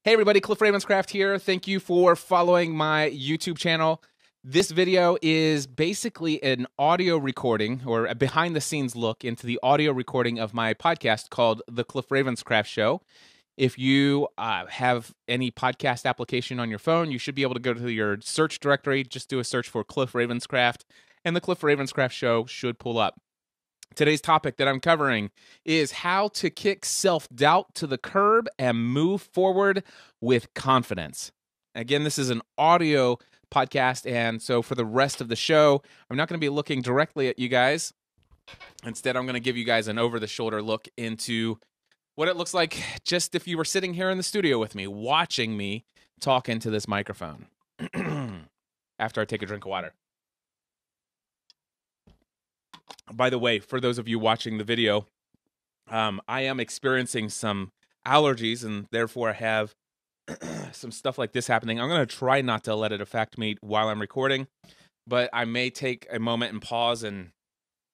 Hey everybody, Cliff Ravenscraft here. Thank you for following my YouTube channel. This video is basically an audio recording or a behind the scenes look into the audio recording of my podcast called The Cliff Ravenscraft Show. If you have any podcast application on your phone, you should be able to go to your search directory, just do a search for Cliff Ravenscraft, and The Cliff Ravenscraft Show should pull up. Today's topic that I'm covering is how to kick self-doubt to the curb and move forward with confidence. Again, this is an audio podcast, and so for the rest of the show, I'm not going to be looking directly at you guys. Instead, I'm going to give you guys an over-the-shoulder look into what it looks like just if you were sitting here in the studio with me, watching me talk into this microphone after I take a drink of water. By the way, for those of you watching the video, I am experiencing some allergies and therefore have some stuff like this happening. I'm going to try not to let it affect me while I'm recording, but I may take a moment and pause and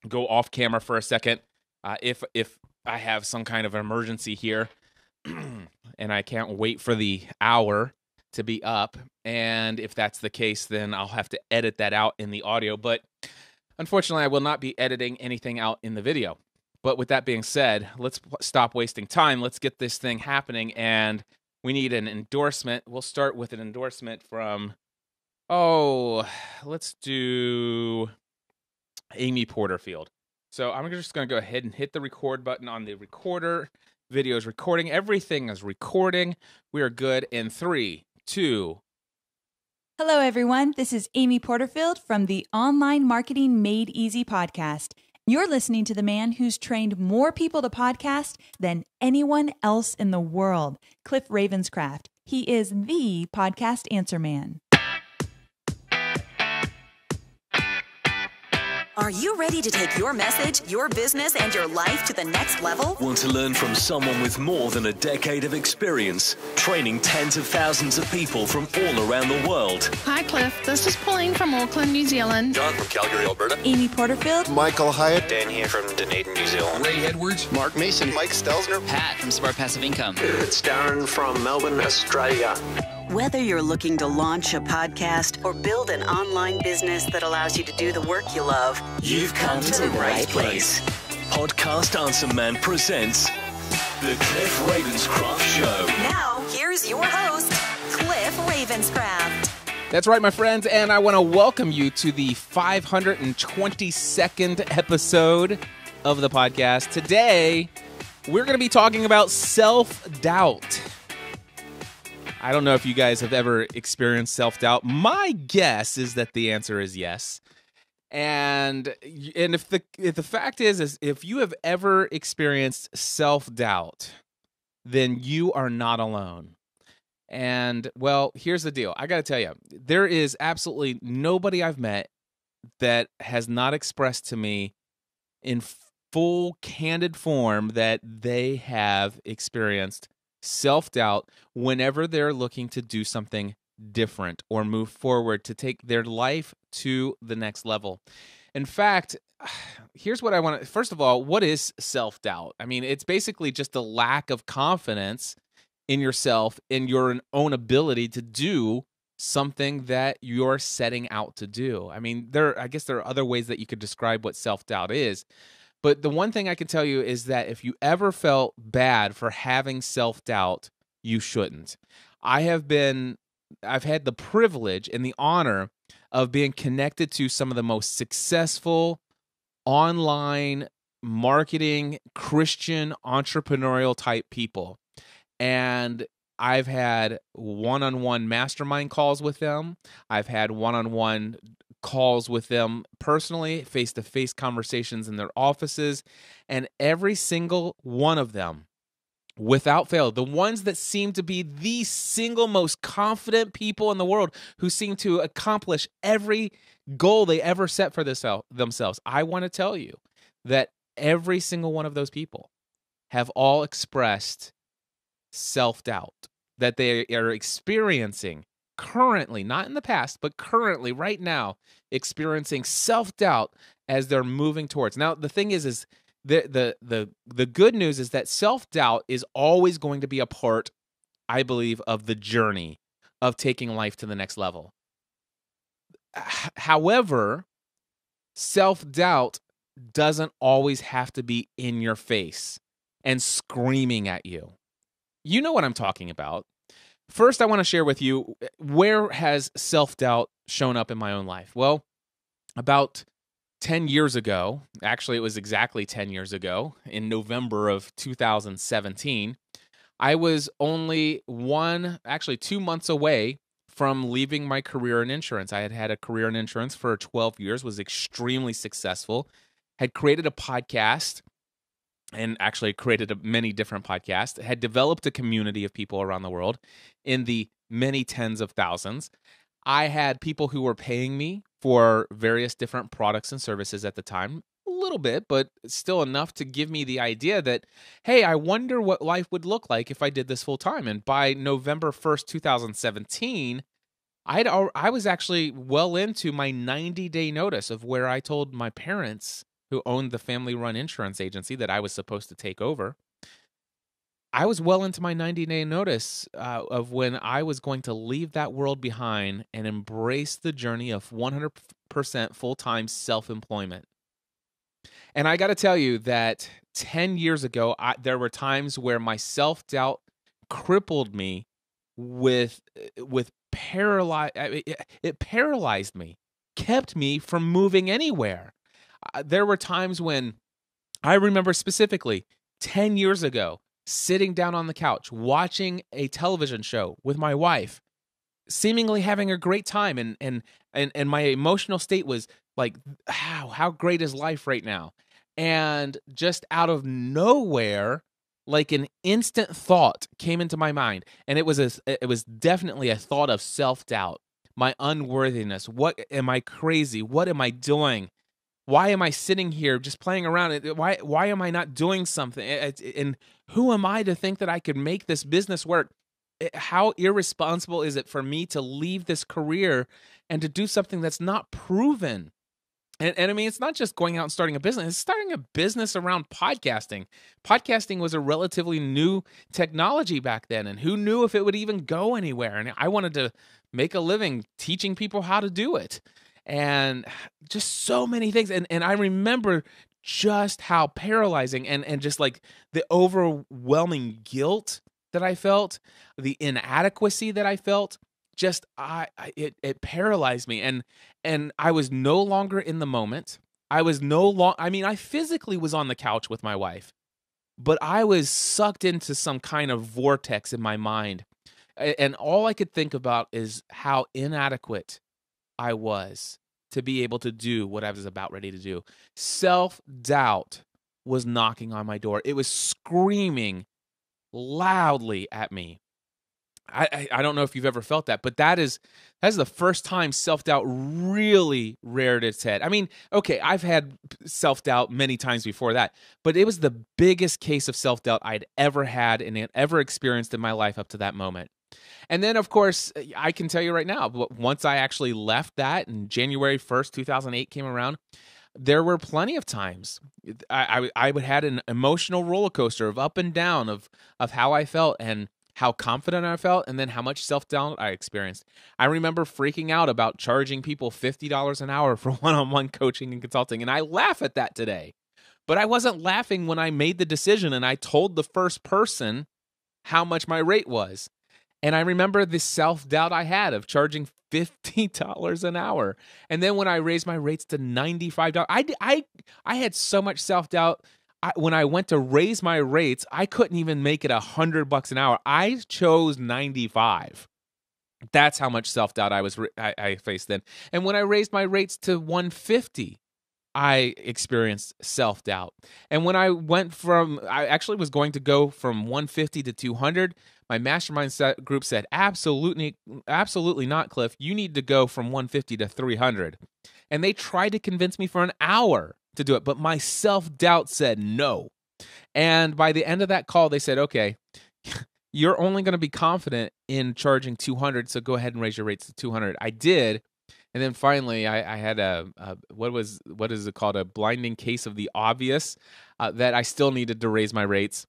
go off camera for a second if I have some kind of emergency here and I can't wait for the hour to be up. And if that's the case, then I'll have to edit that out in the audio. But unfortunately, I will not be editing anything out in the video. But with that being said, let's stop wasting time. Let's get this thing happening, and we need an endorsement. We'll start with an endorsement from, let's do Amy Porterfield. So I'm just going to go ahead and hit the record button on the recorder. Video is recording. Everything is recording. We are good in 3, 2. Hello, everyone. This is Amy Porterfield from the Online Marketing Made Easy podcast. You're listening to the man who's trained more people to podcast than anyone else in the world, Cliff Ravenscraft. He is the podcast answer man. Are you ready to take your message, your business, and your life to the next level? Want to learn from someone with more than a decade of experience, training tens of thousands of people from all around the world? Hi, Cliff. This is Pauline from Auckland, New Zealand. John from Calgary, Alberta. Amy Porterfield. Michael Hyatt. Dan here from Dunedin, New Zealand. Ray Edwards. Mark Mason. Mike Stelzner. Pat from Smart Passive Income. It's Darren from Melbourne, Australia. Whether you're looking to launch a podcast or build an online business that allows you to do the work you love, You've come to the right place. Podcast Answer Man presents The Cliff Ravenscraft Show. Now, here's your host, Cliff Ravenscraft. That's right, my friends, and I want to welcome you to the 522nd episode of the podcast. Today, we're going to be talking about self-doubt. I don't know if you guys have ever experienced self-doubt. My guess is that the answer is yes. And if the fact is if you have ever experienced self-doubt, then you are not alone. And, well, here's the deal. I got to tell you, there is absolutely nobody I've met that has not expressed to me in full, candid form that they have experienced self-doubt whenever they're looking to do something different or move forward to take their life to the next level. In fact, here's what I want to, first of all, what is self-doubt? I mean, it's basically just a lack of confidence in yourself, in your own ability to do something that you're setting out to do. I mean, I guess there are other ways that you could describe what self-doubt is. But the one thing I can tell you is that if you ever felt bad for having self-doubt, you shouldn't. I've had the privilege and the honor of being connected to some of the most successful online marketing, Christian, entrepreneurial type people. And I've had one-on-one mastermind calls with them. I've had one-on-one calls with them personally, face-to-face conversations in their offices, and every single one of them, without fail, the ones that seem to be the single most confident people in the world who seem to accomplish every goal they ever set for themselves, I want to tell you that every single one of those people have all expressed self-doubt, that they are experiencing currently, not in the past, but currently, right now, experiencing self-doubt as they're moving towards. Now, the thing is the good news is that self-doubt is always going to be a part I believe, of the journey of taking life to the next level. However, self-doubt doesn't always have to be in your face and screaming at you. You know what I'm talking about. First, I want to share with you, where has self-doubt shown up in my own life? Well, about 10 years ago, actually it was exactly 10 years ago, in November of 2017, I was only 2 months away from leaving my career in insurance. I had had a career in insurance for 12 years, was extremely successful, had created a podcast, and actually created many different podcasts, had developed a community of people around the world in the many tens of thousands. I had people who were paying me for various different products and services at the time, a little bit, but still enough to give me the idea that, hey, I wonder what life would look like if I did this full time. And by November 1st, 2017, I was actually well into my 90-day notice of where I told my parents, who owned the family-run insurance agency that I was supposed to take over. I was well into my 90-day notice of when I was going to leave that world behind and embrace the journey of 100% full-time self-employment. And I got to tell you that 10 years ago, there were times where my self-doubt crippled me with it paralyzed me, kept me from moving anywhere. There were times when I remember specifically 10 years ago, sitting down on the couch, watching a television show with my wife, seemingly having a great time. And my emotional state was like, how great is life right now? And just out of nowhere, like an instant thought came into my mind. And it was definitely a thought of self-doubt, my unworthiness. What am I crazy? What am I doing? Why am I sitting here just playing around? Why am I not doing something? And who am I to think that I could make this business work? How irresponsible is it for me to leave this career and to do something that's not proven? And I mean, it's not just going out and starting a business. It's starting a business around podcasting. Podcasting was a relatively new technology back then, and who knew if it would even go anywhere? And I wanted to make a living teaching people how to do it. And just so many things. And I remember just how paralyzing and just like the overwhelming guilt that I felt, the inadequacy that I felt, just it paralyzed me. And I was no longer in the moment. I physically was on the couch with my wife, but I was sucked into some kind of vortex in my mind. And all I could think about is how inadequate I was to be able to do what I was about ready to do. Self-doubt was knocking on my door. It was screaming loudly at me. I don't know if you've ever felt that, but that's the first time self-doubt really reared its head. I mean, okay, I've had self-doubt many times before that, but it was the biggest case of self-doubt I'd ever had and ever experienced in my life up to that moment. And then, of course, I can tell you right now, once I actually left that and January 1st, 2008 came around, there were plenty of times I had an emotional roller coaster of up and down of how I felt and how confident I felt, and then how much self-doubt I experienced. I remember freaking out about charging people $50 an hour for one-on-one coaching and consulting, and I laugh at that today. But I wasn't laughing when I made the decision and I told the first person how much my rate was. And I remember the self-doubt I had of charging $50 an hour. And then when I raised my rates to $95, I had so much self-doubt. When I went to raise my rates, I couldn't even make it $100 an hour. I chose 95. That's how much self-doubt I faced then. And when I raised my rates to 150, I experienced self-doubt. And when I actually was going to go from 150 to 200, my mastermind group said, absolutely not, Cliff. You need to go from 150 to 300. And they tried to convince me for an hour to do it, but my self-doubt said no. And by the end of that call, they said, okay, you're only going to be confident in charging 200, so go ahead and raise your rates to 200. I did. And then finally, I had what is it called? A blinding case of the obvious, that I still needed to raise my rates.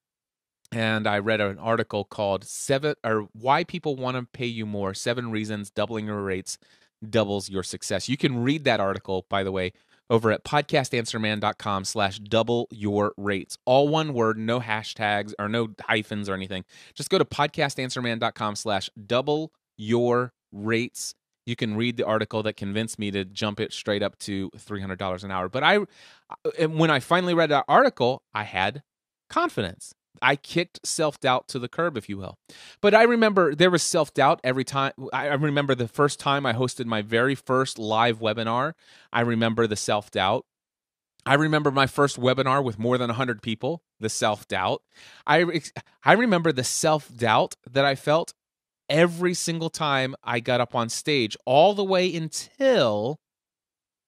and I read an article called Why People Want to Pay You More, 7 Reasons Doubling Your Rates Doubles Your Success. You can read that article, by the way, over at podcastanswerman.com/double your rates. All one word, no hashtags or no hyphens or anything. Just go to podcastanswerman.com/double your rates. You can read the article that convinced me to jump it straight up to $300 an hour. But when I finally read that article, I had confidence. I kicked self-doubt to the curb, if you will. But I remember there was self-doubt every time. I remember the first time I hosted my very first live webinar. I remember the self-doubt. I remember my first webinar with more than 100 people, the self-doubt. I remember the self-doubt that I felt every single time I got up on stage, all the way until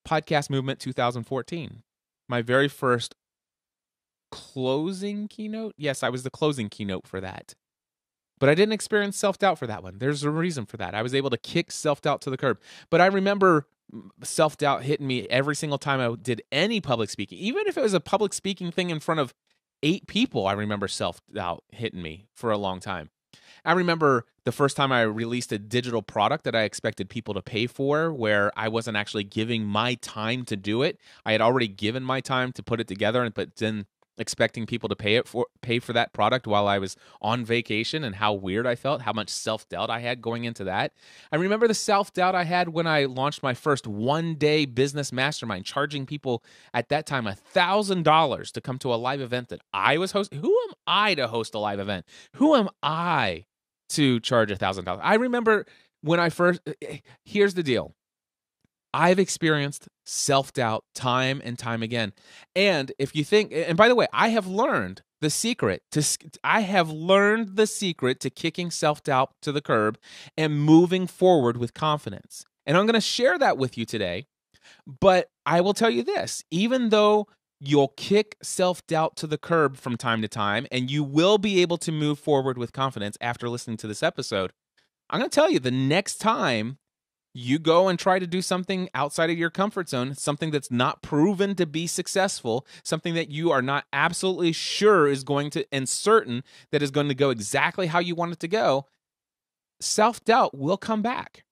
Podcast Movement 2014, my very first closing keynote. Yes, I was the closing keynote for that. But I didn't experience self-doubt for that one. There's a reason for that. I was able to kick self-doubt to the curb. But I remember self-doubt hitting me every single time I did any public speaking. Even if it was a public speaking thing in front of 8 people, I remember self-doubt hitting me for a long time. I remember the first time I released a digital product that I expected people to pay for, where I wasn't actually giving my time to do it. I had already given my time to put it together, but then expecting people to pay for that product while I was on vacation, and how weird I felt, how much self-doubt I had going into that. I remember the self-doubt I had when I launched my first one-day business mastermind, charging people at that time $1,000 to come to a live event that I was hosting. Who am I to host a live event? Who am I to charge $1,000? I remember when I first, here's the deal. I've experienced self-doubt time and time again. And if you think, and by the way, I have learned the secret to kicking self-doubt to the curb and moving forward with confidence. And I'm going to share that with you today. But I will tell you this, even though you'll kick self-doubt to the curb from time to time, and you will be able to move forward with confidence after listening to this episode, I'm going to tell you, the next time you go and try to do something outside of your comfort zone, something that's not proven to be successful, something that you are not absolutely sure is going to, and certain that is going to go exactly how you want it to go, self-doubt will come back.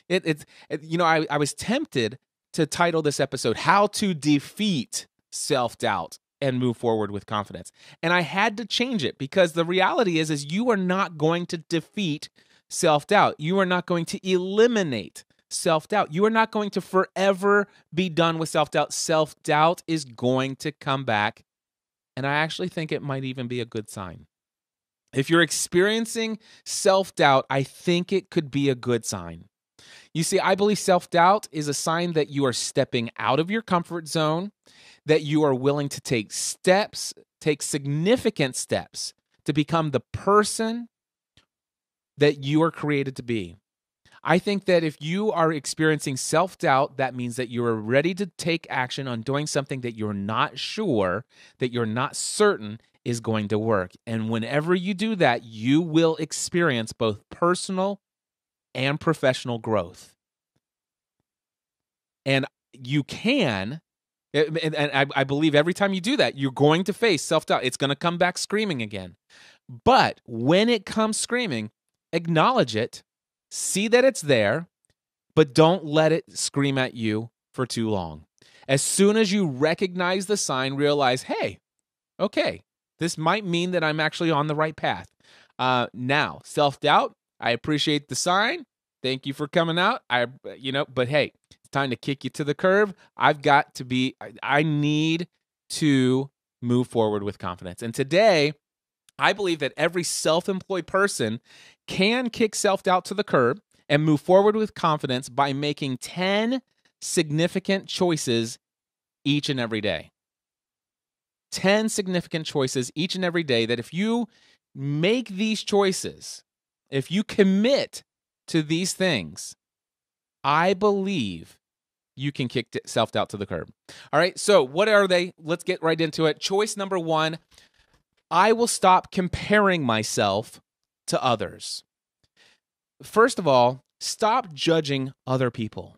I was tempted to title this episode, How to Defeat Self-Doubt and Move Forward with Confidence. And I had to change it, because the reality is you are not going to defeat self-doubt. You are not going to eliminate self-doubt. You are not going to forever be done with self-doubt. Self-doubt is going to come back, and I actually think it might even be a good sign. If you're experiencing self-doubt, I think it could be a good sign. You see, I believe self-doubt is a sign that you are stepping out of your comfort zone, that you are willing to take significant steps to become the person that you are created to be. I think that if you are experiencing self-doubt, that means that you are ready to take action on doing something that you're not sure, that you're not certain is going to work. And whenever you do that, you will experience both personal and professional growth. And you can, and I believe every time you do that, you're going to face self-doubt. It's going to come back screaming again. But when it comes screaming, acknowledge it, see that it's there, but don't let it scream at you for too long. As soon as you recognize the sign, realize, hey, okay, this might mean that I'm actually on the right path. Now, self-doubt, I appreciate the sign. Thank you for coming out. But hey, it's time to kick you to the curb. I need to move forward with confidence. And today, I believe that every self-employed person can kick self-doubt to the curb and move forward with confidence by making 10 significant choices each and every day. 10 significant choices each and every day that if you make these choices, if you commit to these things, I believe you can kick self-doubt to the curb. All right, so what are they? Let's get right into it. Choice number 1, I will stop comparing myself to others. First of all, stop judging other people.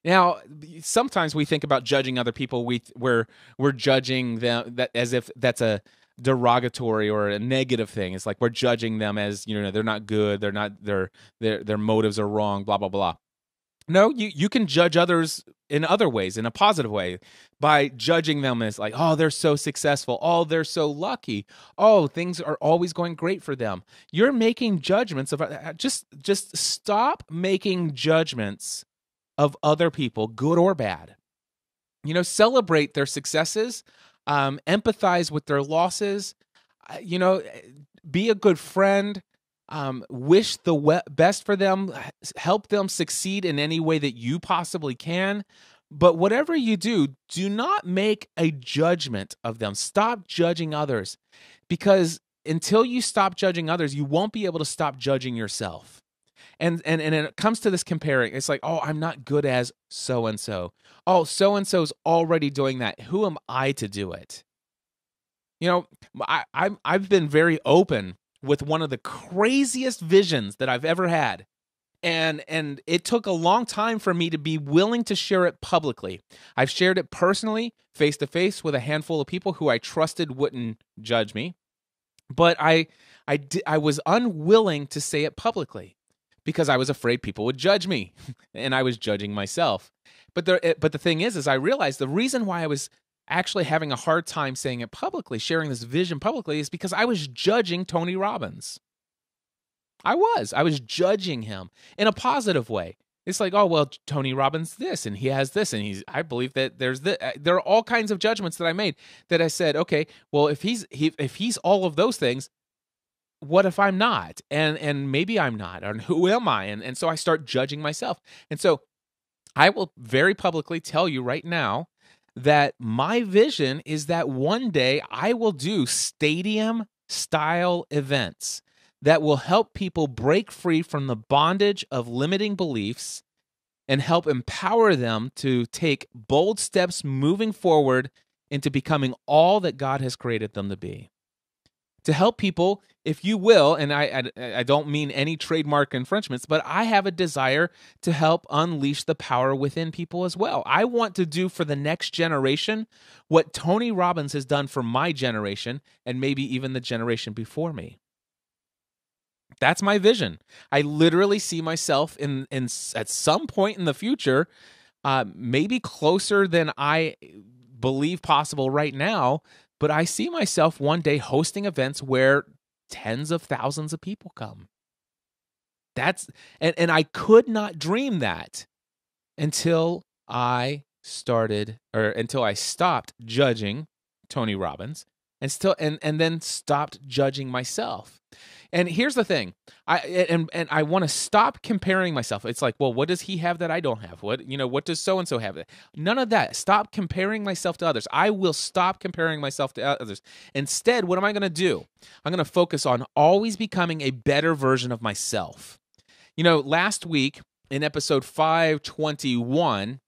Now, sometimes we think about judging other people. We're judging them as if that's a derogatory or a negative thing. It's like we're judging them as, they're not good, they're not their motives are wrong, blah blah blah. No, you can judge others in other ways, in a positive way, by judging them as like, oh, they're so successful, oh, they're so lucky, oh, things are always going great for them. You're making judgments of just stop making judgments of other people, good or bad. Celebrate their successes, empathize with their losses, be a good friend. Wish the best for them, help them succeed in any way that you possibly can. But whatever you do, do not make a judgment of them. Stop judging others, because until you stop judging others, you won't be able to stop judging yourself. And it comes to this comparing. It's like, oh, I'm not good as so-and-so. Oh, so-and-so's already doing that. Who am I to do it? I've been very open with one of the craziest visions that I've ever had. And it took a long time for me to be willing to share it publicly. I've shared it personally, face-to-face, with a handful of people who I trusted wouldn't judge me. But I was unwilling to say it publicly because I was afraid people would judge me, and I was judging myself. But the thing is I realized the reason why I was actually having a hard time saying it publicly, sharing this vision publicly, is because I was judging Tony Robbins. I was judging him in a positive way. It's like, oh, well, Tony Robbins this, and he has this, and I believe that there are all kinds of judgments that I made that I said, okay, well, if he's all of those things, what if I'm not? And maybe I'm not, or who am I? And so I start judging myself. And so I will very publicly tell you right now that my vision is that one day I will do stadium-style events that will help people break free from the bondage of limiting beliefs and help empower them to take bold steps moving forward into becoming all that God has created them to be. To help people, if you will, and I don't mean any trademark infringements, but I have a desire to help unleash the power within people as well. I want to do for the next generation what Tony Robbins has done for my generation, and maybe even the generation before me. That's my vision. I literally see myself in at some point in the future, maybe closer than I believe possible right now, but I see myself one day hosting events where tens of thousands of people come. And I could not dream that until I stopped judging Tony Robbins and then stopped judging myself. And here's the thing, I want to stop comparing myself. It's like, well, what does he have that I don't have? What does so and so have? None of that. Stop comparing myself to others. I will stop comparing myself to others. Instead, what am I going to do? I'm going to focus on always becoming a better version of myself. Last week in episode 521,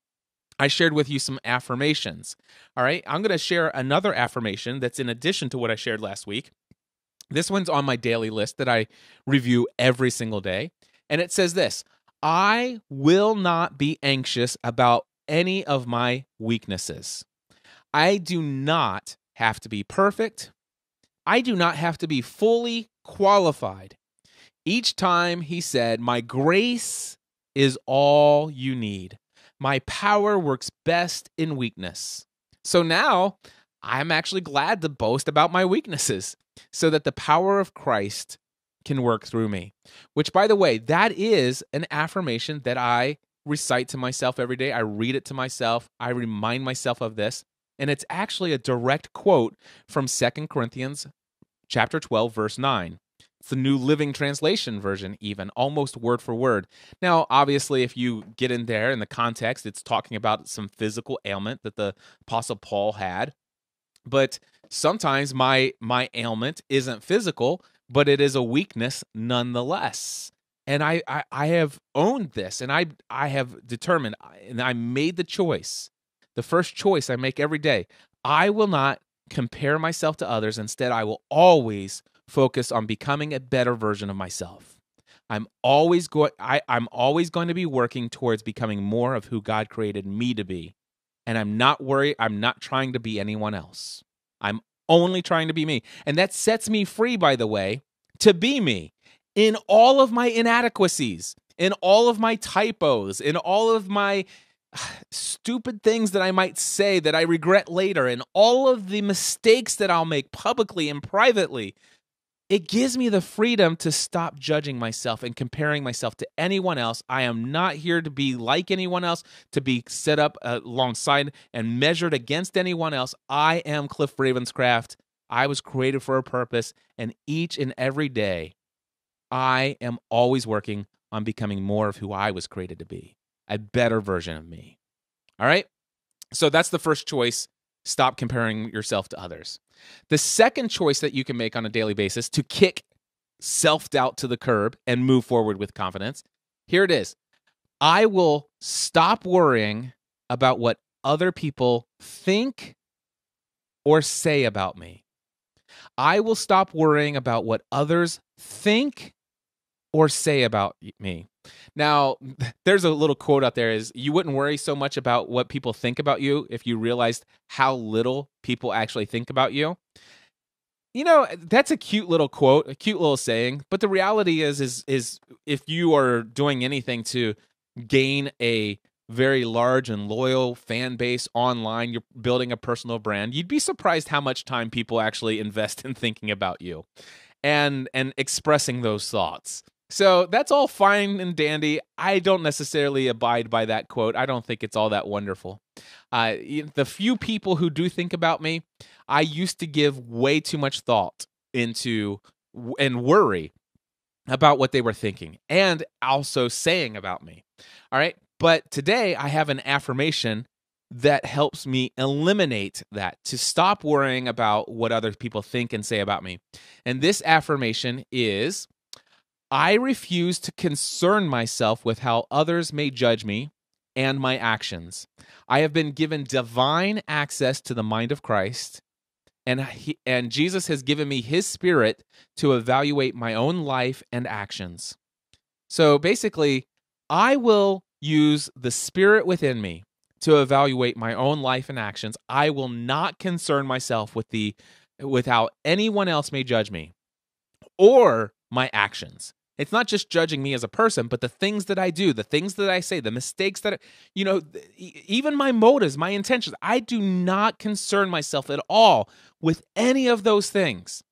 I shared with you some affirmations. All right, I'm going to share another affirmation that's in addition to what I shared last week. This one's on my daily list that I review every single day. And it says this: I will not be anxious about any of my weaknesses. I do not have to be perfect. I do not have to be fully qualified. Each time he said, my grace is all you need. My power works best in weakness. So now I'm actually glad to boast about my weaknesses so that the power of Christ can work through me. Which, by the way, that is an affirmation that I recite to myself every day. I read it to myself. I remind myself of this. And it's actually a direct quote from 2 Corinthians chapter 12, verse 9. It's the New Living Translation version, even, almost word for word. Now, obviously, if you get in there in the context, it's talking about some physical ailment that the Apostle Paul had. But sometimes my ailment isn't physical, but it is a weakness nonetheless. And I have owned this, and I have determined, and I made the choice, the first choice I make every day. I will not compare myself to others. Instead, I will always focus on becoming a better version of myself. I'm always going to be working towards becoming more of who God created me to be. And I'm not worried. I'm not trying to be anyone else. I'm only trying to be me. And that sets me free, by the way, to be me in all of my inadequacies, in all of my typos, in all of my stupid things that I might say that I regret later, and all of the mistakes that I'll make publicly and privately. It gives me the freedom to stop judging myself and comparing myself to anyone else. I am not here to be like anyone else, to be set up alongside and measured against anyone else. I am Cliff Ravenscraft. I was created for a purpose, and each and every day, I am always working on becoming more of who I was created to be, a better version of me. All right? So that's the first choice. Stop comparing yourself to others. The second choice that you can make on a daily basis to kick self-doubt to the curb and move forward with confidence, here it is. I will stop worrying about what other people think or say about me. I will stop worrying about what others think or say about me. Now, there's a little quote out there is, you wouldn't worry so much about what people think about you if you realized how little people actually think about you. You know, that's a cute little quote, a cute little saying, but the reality is if you are doing anything to gain a very large and loyal fan base online, you're building a personal brand, you'd be surprised how much time people actually invest in thinking about you and expressing those thoughts. So that's all fine and dandy. I don't necessarily abide by that quote. I don't think it's all that wonderful. The few people who do think about me, I used to give way too much thought into and worry about what they were thinking and also saying about me. All right. But today I have an affirmation that helps me eliminate that, to stop worrying about what other people think and say about me. And this affirmation is, I refuse to concern myself with how others may judge me and my actions. I have been given divine access to the mind of Christ, and Jesus has given me his spirit to evaluate my own life and actions. So basically, I will use the spirit within me to evaluate my own life and actions. I will not concern myself with how anyone else may judge me or my actions. It's not just judging me as a person, but the things that I do, the things that I say, the mistakes that, even my motives, my intentions. I do not concern myself at all with any of those things,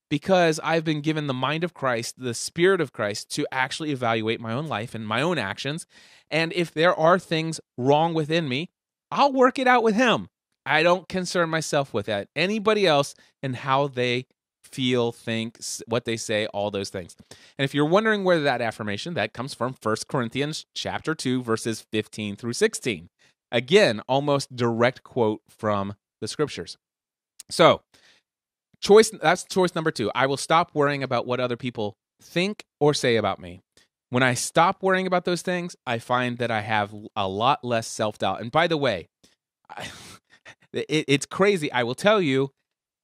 because I've been given the mind of Christ, the Spirit of Christ, to actually evaluate my own life and my own actions. And if there are things wrong within me, I'll work it out with him. I don't concern myself with that. Anybody else and how they feel, think, what they say, all those things. And if you're wondering where that affirmation, that comes from 1 Corinthians chapter 2, verses 15 through 16. Again, almost direct quote from the scriptures. So, that's choice number 2. I will stop worrying about what other people think or say about me. When I stop worrying about those things, I find that I have a lot less self-doubt. And by the way, it's crazy. I will tell you,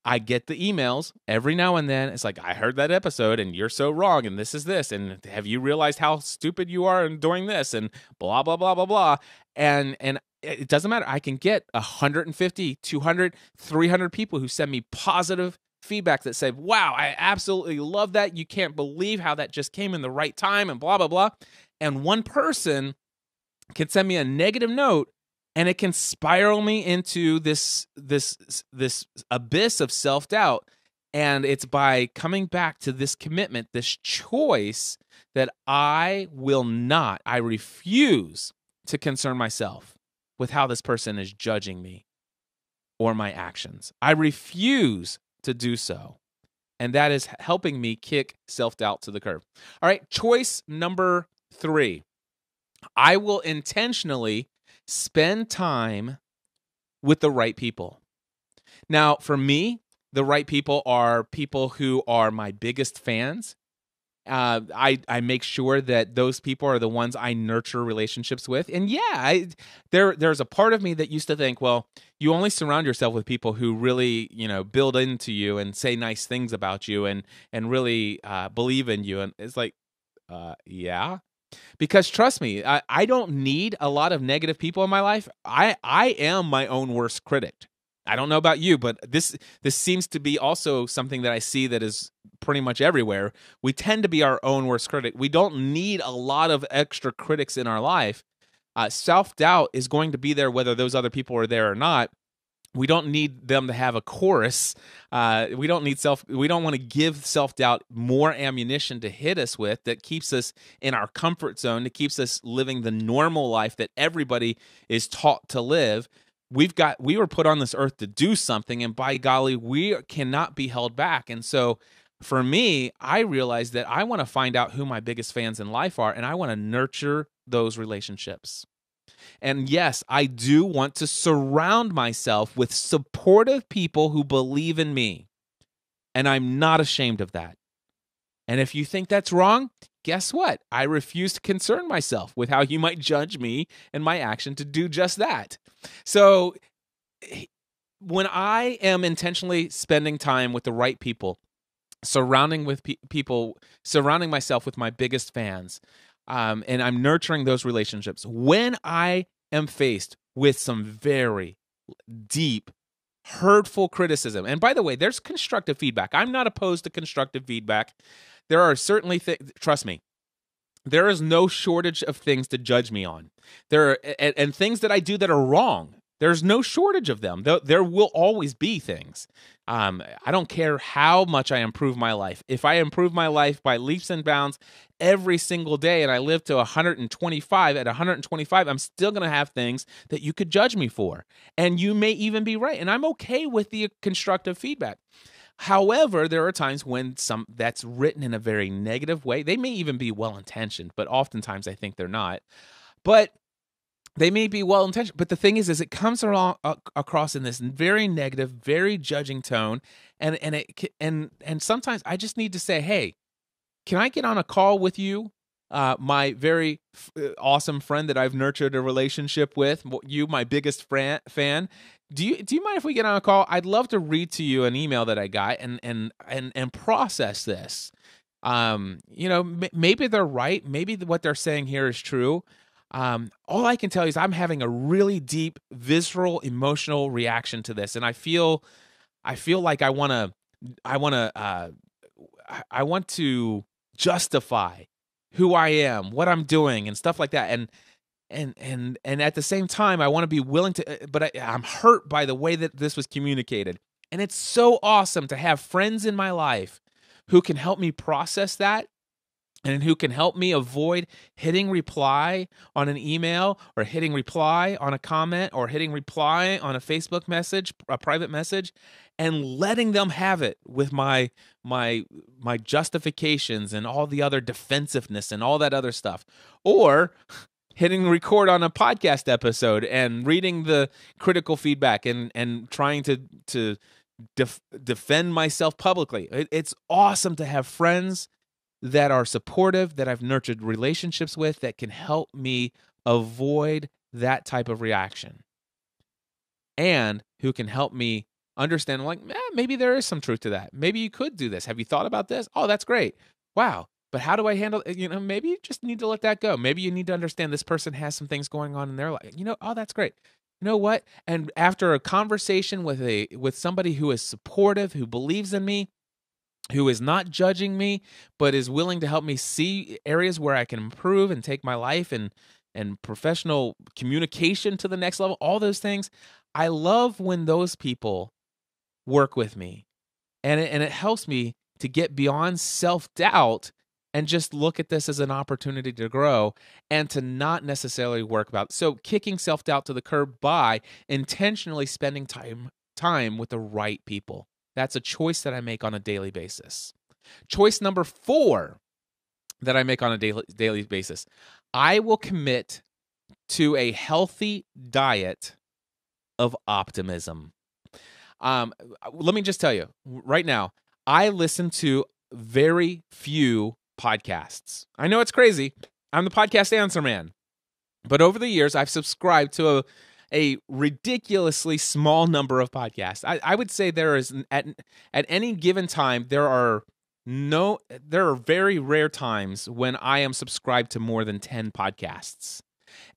I get the emails every now and then. It's like, I heard that episode and you're so wrong and this is this. And have you realized how stupid you are in doing this? And blah, blah, blah, blah, blah. And it doesn't matter. I can get 150, 200, 300 people who send me positive feedback that say, wow, I absolutely love that. You can't believe how that just came in the right time and blah, blah, blah. And one person can send me a negative note, and it can spiral me into this abyss of self-doubt. And it's by coming back to this commitment, this choice, that I refuse to concern myself with how this person is judging me or my actions. I refuse to do so. And that is helping me kick self-doubt to the curb. All right, choice number 3. I will intentionally spend time with the right people. Now, for me, the right people are people who are my biggest fans. I make sure that those people are the ones I nurture relationships with. And yeah, there's a part of me that used to think, well, you only surround yourself with people who really, build into you and say nice things about you and really believe in you. And it's like, yeah. Because trust me, I don't need a lot of negative people in my life. I am my own worst critic. I don't know about you, but this seems to be also something that I see that is pretty much everywhere. We tend to be our own worst critic. We don't need a lot of extra critics in our life. Self-doubt is going to be there whether those other people are there or not. We don't need them to have a chorus. We don't want to give self-doubt more ammunition to hit us with that keeps us in our comfort zone, that keeps us living the normal life that everybody is taught to live. We were put on this earth to do something, and by golly, we cannot be held back. And so for me, I realized that I want to find out who my biggest fans in life are, and I want to nurture those relationships. And yes, I do want to surround myself with supportive people who believe in me. And I'm not ashamed of that. And if you think that's wrong, guess what? I refuse to concern myself with how you might judge me and my action to do just that. So when I am intentionally spending time with the right people, surrounding myself with my biggest fans, and I'm nurturing those relationships, when I am faced with some very deep, hurtful criticism, and by the way, there's constructive feedback. I'm not opposed to constructive feedback. There are certainly trust me, there is no shortage of things to judge me on. There are, and things that I do that are wrong. There's no shortage of them. There will always be things. I don't care how much I improve my life. If I improve my life by leaps and bounds every single day and I live to 125, at 125, I'm still going to have things that you could judge me for. And you may even be right. And I'm okay with the constructive feedback. However, there are times when that's written in a very negative way. They may even be well-intentioned, but oftentimes I think they're not. But they may be well-intentioned, but the thing is it comes across in this very negative, very judging tone, and sometimes I just need to say, "Hey, can I get on a call with you, my very awesome friend that I've nurtured a relationship with? You, my biggest fan. Do you mind if we get on a call? I'd love to read to you an email that I got and process this. Maybe they're right. Maybe what they're saying here is true." All I can tell you is I'm having a really deep, visceral, emotional reaction to this, and I feel like I want to justify who I am, what I'm doing, and stuff like that. And at the same time, I want to be willing to, but I'm hurt by the way that this was communicated. And it's so awesome to have friends in my life who can help me process that, and who can help me avoid hitting reply on an email, or hitting reply on a comment, or hitting reply on a Facebook message, a private message, and letting them have it with my justifications and all the other defensiveness and all that other stuff. Or hitting record on a podcast episode and reading the critical feedback and trying to defend myself publicly. It's awesome to have friends that are supportive, that I've nurtured relationships with, that can help me avoid that type of reaction, and who can help me understand, like, maybe there is some truth to that. Maybe you could do this. Have you thought about this? Oh, that's great. Wow. But how do I handle it? Maybe you just need to let that go. Maybe you need to understand this person has some things going on in their life. Oh, that's great. You know what? And after a conversation with somebody who is supportive, who believes in me, who is not judging me, but is willing to help me see areas where I can improve and take my life and professional communication to the next level, all those things. I love when those people work with me. And it helps me to get beyond self-doubt and just look at this as an opportunity to grow and to not necessarily work about. So kicking self-doubt to the curb by intentionally spending time with the right people. That's a choice that I make on a daily basis. Choice number 4 that I make on a daily basis. I will commit to a healthy diet of optimism. Let me just tell you right now, I listen to very few podcasts. I know it's crazy. I'm the podcast answer man. But over the years, I've subscribed to a ridiculously small number of podcasts. I would say there is at any given time there are very rare times when I am subscribed to more than 10 podcasts.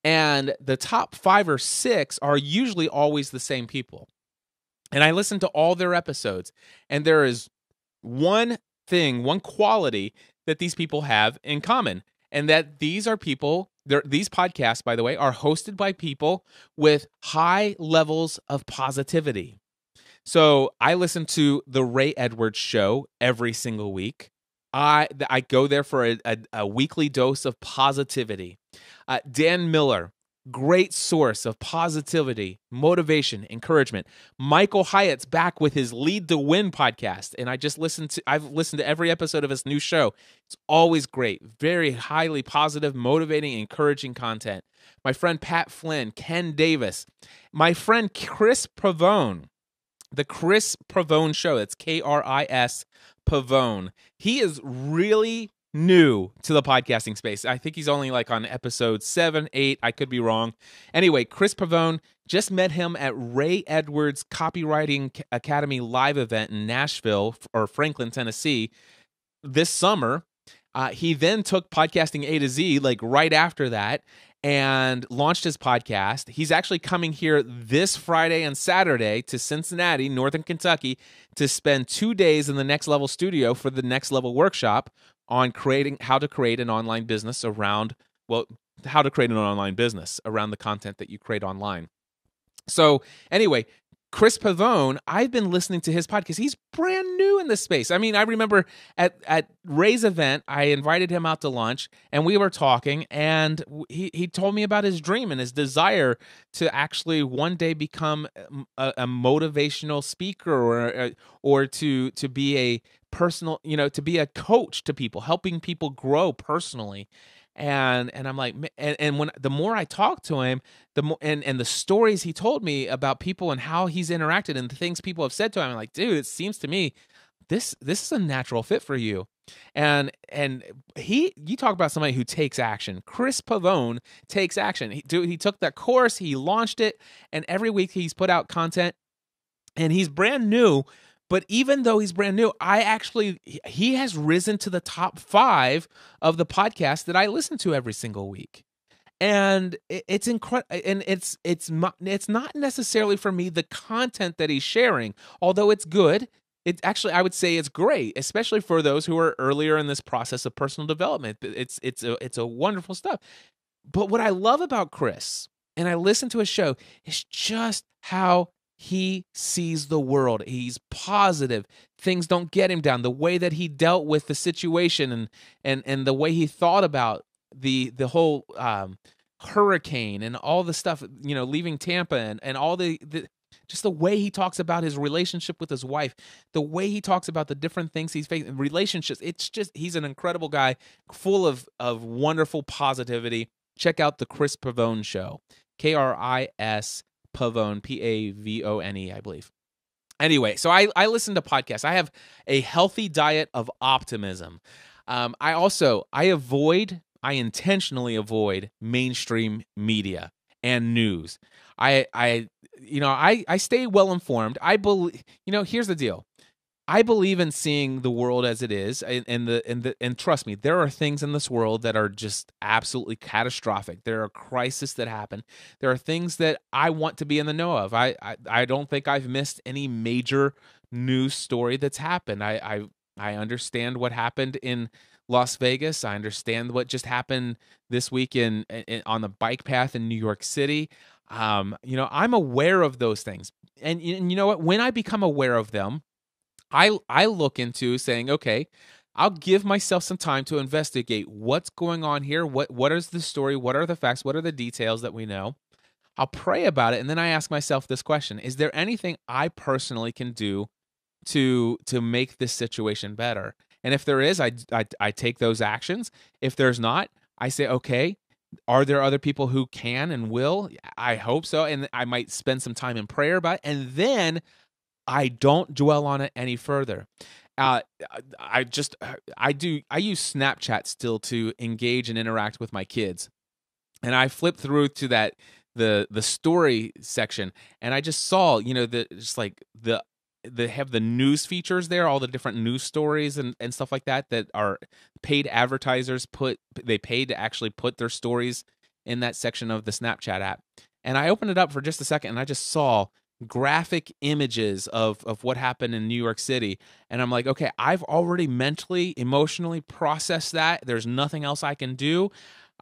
And the top 5 or 6 are usually always the same people. And I listen to all their episodes, and there is one thing, one quality that these people have in common, and that these are people, these podcasts, by the way, are hosted by people with high levels of positivity. So I listen to the Ray Edwards show every single week. I go there for a weekly dose of positivity. Dan Miller, great source of positivity, motivation, encouragement. Michael Hyatt's back with his Lead to Win podcast, and I've listened to every episode of his new show. It's always great, very highly positive, motivating, encouraging content. My friend Pat Flynn, Ken Davis, my friend Chris Pavone, the Chris Pavone Show. That's Kris Pavone. He is really new to the podcasting space. I think he's only like on episode 7, 8. I could be wrong. Anyway, Chris Pavone, just met him at Ray Edwards Copywriting Academy live event in Nashville or Franklin, Tennessee this summer. He then took Podcasting A to Z like right after that and launched his podcast. He's actually coming here this Friday and Saturday to Cincinnati, Northern Kentucky, to spend 2 days in the Next Level studio for the Next Level workshop on how to create an online business around the content that you create online. So anyway, Chris Pavone, I've been listening to his podcast. He's brand new in this space. I mean, I remember at Ray's event, I invited him out to lunch, and we were talking, and he told me about his dream and his desire to actually one day become a motivational speaker or to be a personal, to be a coach to people, helping people grow personally. And I'm like, and when the more I talked to him, the more and the stories he told me about people and how he's interacted and the things people have said to him, I'm like, dude, it seems to me this is a natural fit for you. And you talk about somebody who takes action. Chris Pavone takes action. He took that course, he launched it, and every week he's put out content, and he's brand new. But even though he's brand new, he has risen to the top 5 of the podcasts that I listen to every single week. And it's incredible. And it's not necessarily for me the content that he's sharing, although it's good. I would say it's great, especially for those who are earlier in this process of personal development. It's a wonderful stuff. But what I love about Chris, and I listen to his show, is just how he sees the world. He's positive. Things don't get him down. The way that he dealt with the situation and the way he thought about the whole hurricane and all the stuff, leaving Tampa and all just the way he talks about his relationship with his wife, the way he talks about the different things he's facing, relationships. It's just, he's an incredible guy, full of wonderful positivity. Check out the Chris Pavone Show. Kris Pavone, Pavone, I believe. Anyway, so I listen to podcasts. I have a healthy diet of optimism. I intentionally avoid mainstream media and news. I stay well informed. I believe, here's the deal. I believe in seeing the world as it is, and trust me, there are things in this world that are just absolutely catastrophic. There are crises that happen. There are things that I want to be in the know of. I don't think I've missed any major news story that's happened. I understand what happened in Las Vegas. I understand what just happened this week on the bike path in New York City. I'm aware of those things, and you know what? When I become aware of them, I look into saying, okay, I'll give myself some time to investigate what's going on here. What is the story? What are the facts? What are the details that we know? I'll pray about it, and then I ask myself this question: is there anything I personally can do to make this situation better? And if there is, I take those actions. If there's not, I say, okay, are there other people who can and will? I hope so, and I might spend some time in prayer about it, and then I don't dwell on it any further. I use Snapchat still to engage and interact with my kids, and I flipped through to the story section, and I just saw they have the news features there, all the different news stories and stuff like that are paid advertisers they paid to actually put their stories in that section of the Snapchat app. And I opened it up for just a second, and I just saw graphic images of what happened in New York City. And I'm like, okay, I've already mentally, emotionally processed that. There's nothing else I can do.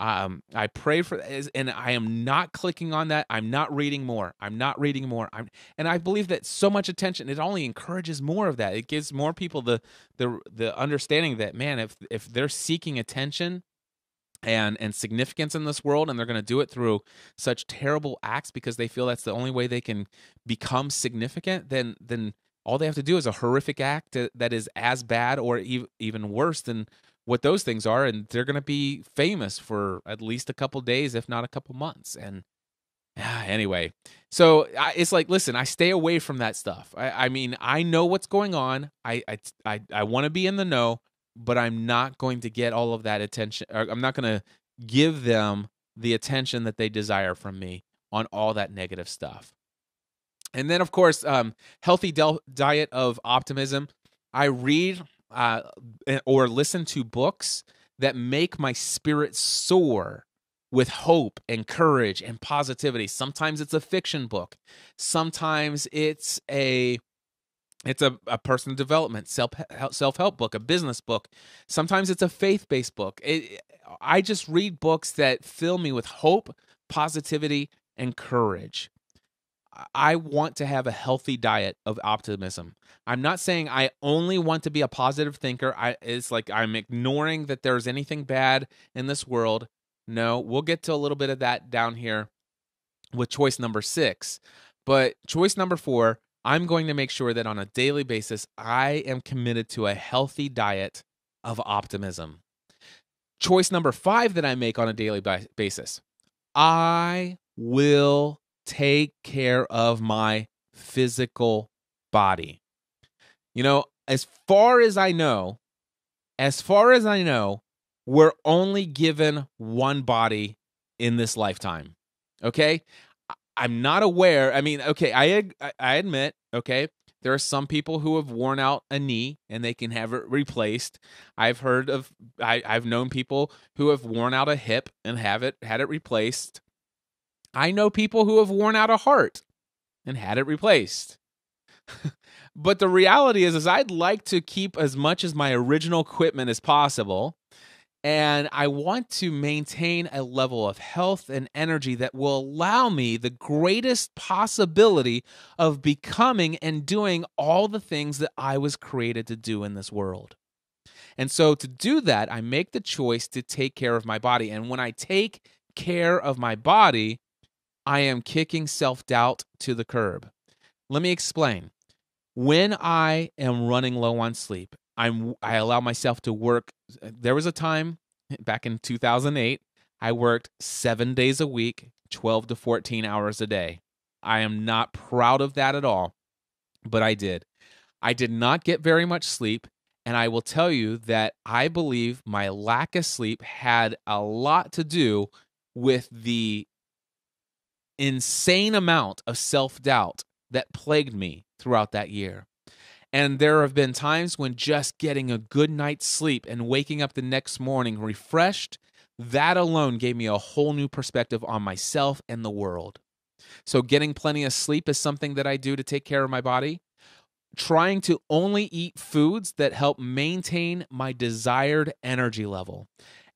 I pray for that, and I am not clicking on that. I'm not reading more. And I believe that so much attention, it only encourages more of that. It gives more people the understanding that, man, if they're seeking attention and significance in this world, and they're going to do it through such terrible acts because they feel that's the only way they can become significant, then all they have to do is a horrific act that is as bad or even worse than what those things are, and they're going to be famous for at least a couple days, if not a couple months. And anyway, so it's like, listen, I stay away from that stuff. I mean, I know what's going on. I want to be in the know, but I'm not going to get all of that attention. Or I'm not going to give them the attention that they desire from me on all that negative stuff. And then, of course, healthy diet of optimism. I read or listen to books that make my spirit soar with hope and courage and positivity. Sometimes it's a fiction book. Sometimes it's a personal development, self-help book, a business book. Sometimes it's a faith-based book. I just read books that fill me with hope, positivity, and courage. I want to have a healthy diet of optimism. I'm not saying I only want to be a positive thinker. It's like I'm ignoring that there's anything bad in this world. No, we'll get to a little bit of that down here with choice number 6. But choice number 4, I'm going to make sure that on a daily basis, I am committed to a healthy diet of optimism. Choice number 5 that I make on a daily basis, I will take care of my physical body. You know, as far as I know, we're only given one body in this lifetime. Okay? I'm not aware. I mean, okay, I admit, okay, there are some people who have worn out a knee and they can have it replaced. I've known people who have worn out a hip and had it replaced. I know people who have worn out a heart and had it replaced. But the reality is I'd like to keep as much as my original equipment as possible. And I want to maintain a level of health and energy that will allow me the greatest possibility of becoming and doing all the things that I was created to do in this world. And so to do that, I make the choice to take care of my body. And when I take care of my body, I am kicking self-doubt to the curb. Let me explain. When I am running low on sleep, I allow myself to work. There was a time back in 2008, I worked 7 days a week, 12 to 14 hours a day. I am not proud of that at all, but I did. I did not get very much sleep, and I will tell you that I believe my lack of sleep had a lot to do with the insane amount of self-doubt that plagued me throughout that year. And there have been times when just getting a good night's sleep and waking up the next morning refreshed, that alone gave me a whole new perspective on myself and the world. So getting plenty of sleep is something that I do to take care of my body. Trying to only eat foods that help maintain my desired energy level.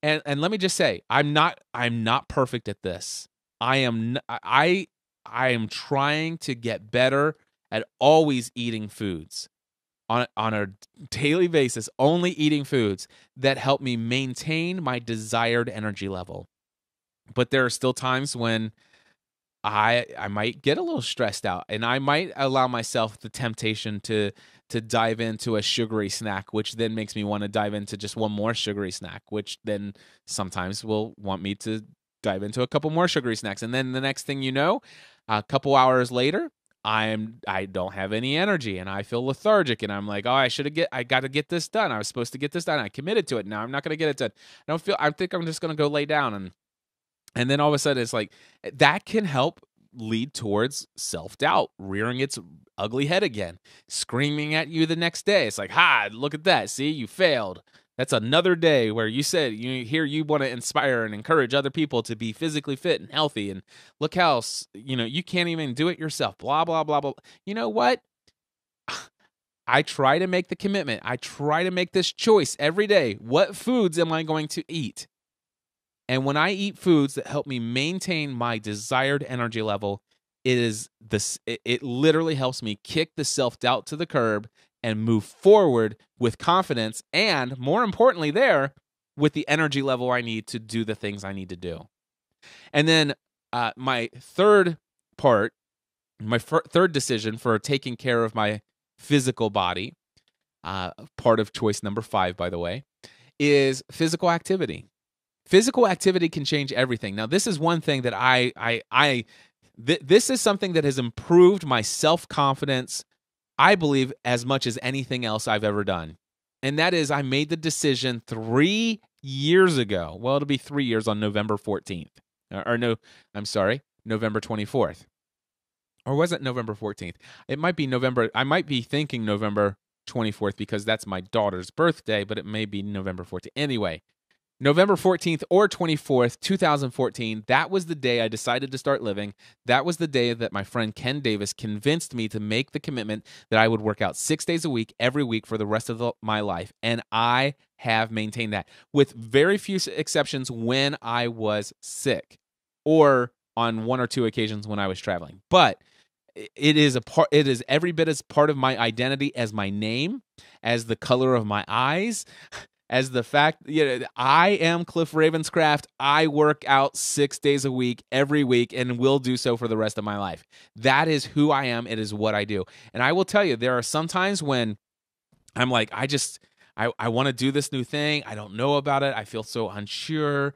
And let me just say, I'm not perfect at this. I am trying to get better at always eating foods on a daily basis, only eating foods that help me maintain my desired energy level. But there are still times when I might get a little stressed out, and I might allow myself the temptation to dive into a sugary snack, which then makes me want to dive into just one more sugary snack, which then sometimes will want me to dive into a couple more sugary snacks. And then the next thing you know, a couple hours later, I don't have any energy and I feel lethargic and I'm like, oh, I got to get this done. I was supposed to get this done. I committed to it. Now I'm not going to get it done. I think I'm just going to go lay down. And then all of a sudden it's like, that can help lead towards self-doubt, rearing its ugly head again, screaming at you the next day. It's like, look at that. See, you failed. That's another day where you said you want to inspire and encourage other people to be physically fit and healthy. And look how, you can't even do it yourself. Blah, blah, blah, blah. You know what? I try to make the commitment. I try to make this choice every day. What foods am I going to eat? And when I eat foods that help me maintain my desired energy level, it literally helps me kick the self-doubt to the curb and move forward with confidence and, more importantly with the energy level I need to do the things I need to do. And then my third decision for taking care of my physical body, part of choice number 5, by the way, is physical activity. Physical activity can change everything. Now, this is one thing that this is something that has improved my self-confidence, I believe, as much as anything else I've ever done. And that is, I made the decision 3 years ago. Well, it'll be 3 years on November 14th. November 24th. Or was it November 14th? It might be November. I might be thinking November 24th because that's my daughter's birthday, but it may be November 14th. Anyway, November 14th or 24th, 2014, that was the day I decided to start living. That was the day that my friend Ken Davis convinced me to make the commitment that I would work out 6 days a week, every week for the rest of my life. And I have maintained that with very few exceptions when I was sick or on 1 or 2 occasions when I was traveling. But it is every bit as part of my identity as my name, as the color of my eyes, as the fact, I am Cliff Ravenscraft. I work out 6 days a week, every week, and will do so for the rest of my life. That is who I am. It is what I do. And I will tell you, there are some times when I'm like, I want to do this new thing. I don't know about it. I feel so unsure.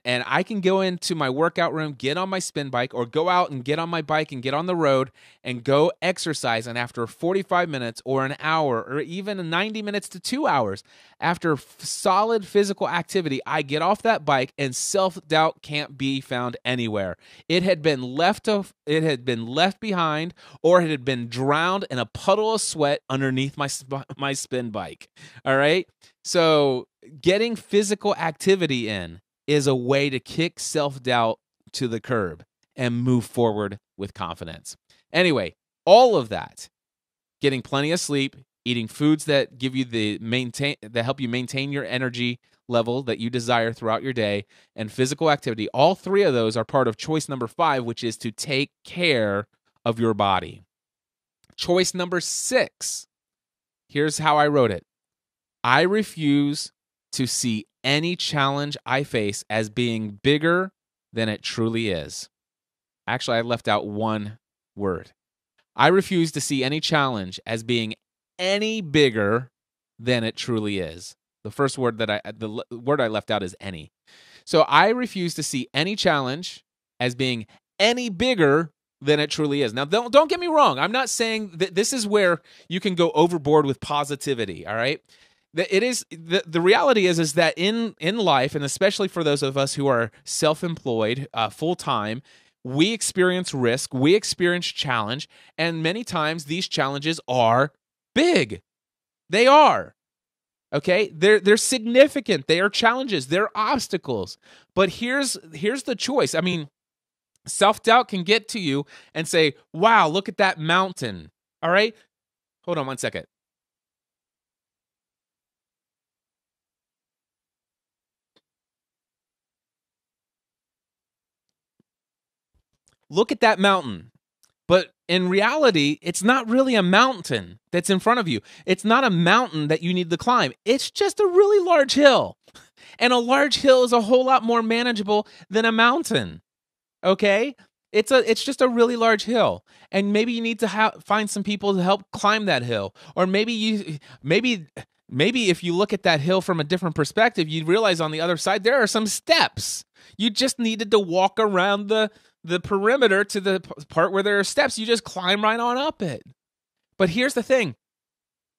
And I can go into my workout room, get on my spin bike, or go out and get on my bike and get on the road and go exercise. And after 45 minutes or an hour or even 90 minutes to 2 hours, after solid physical activity, I get off that bike and self-doubt can't be found anywhere. It had been left behind, or it had been drowned in a puddle of sweat underneath my spin bike. All right? So getting physical activity in is a way to kick self-doubt to the curb and move forward with confidence. Anyway, all of that, getting plenty of sleep, eating foods that give you that help you maintain your energy level that you desire throughout your day, and physical activity, all 3 of those are part of choice number 5, which is to take care of your body. Choice number 6, here's how I wrote it. I refuse to see any challenge I face as being bigger than it truly is. Actually, I left out one word. I refuse to see any challenge as being any bigger than it truly is. The first word the word I left out is any. So I refuse to see any challenge as being any bigger than it truly is. Now, don't get me wrong. I'm not saying that this is where you can go overboard with positivity, all right? It is the reality is that in life, and especially for those of us who are self-employed full time, we experience risk, we experience challenge, and many times these challenges are big. They are. Okay, they're significant. They are challenges. They're obstacles. But here's the choice. I mean, self-doubt can get to you and say, "Wow, look at that mountain." All right, hold on one second. Look at that mountain. But in reality, it's not really a mountain that's in front of you. It's not a mountain that you need to climb. It's just a really large hill. And a large hill is a whole lot more manageable than a mountain. Okay? It's just a really large hill. And maybe you need to find some people to help climb that hill. Or maybe if you look at that hill from a different perspective, you realize on the other side there are some steps. You just needed to walk around the perimeter to the part where there are steps. You just climb right on up it. But here's the thing.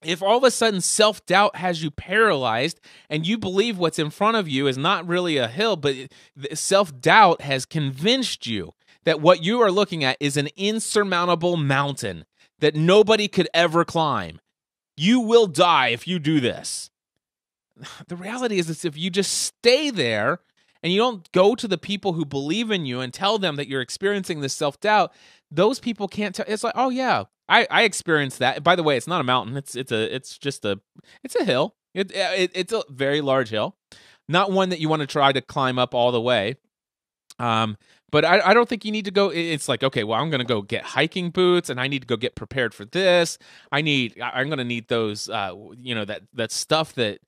If all of a sudden self-doubt has you paralyzed and you believe what's in front of you is not really a hill, but self-doubt has convinced you that what you are looking at is an insurmountable mountain that nobody could ever climb. You will die if you do this. the reality is if you just stay there and you don't go to the people who believe in you and tell them that you're experiencing this self-doubt, those people can't tell. It's like, oh yeah, I experienced that. By the way, it's not a mountain. It's a hill. It's a very large hill, not one that you want to try to climb up all the way. But I don't think you need to go. It's like, okay, well, I'm going to go get hiking boots, and I need to go get prepared for this. I'm going to need those, that stuff that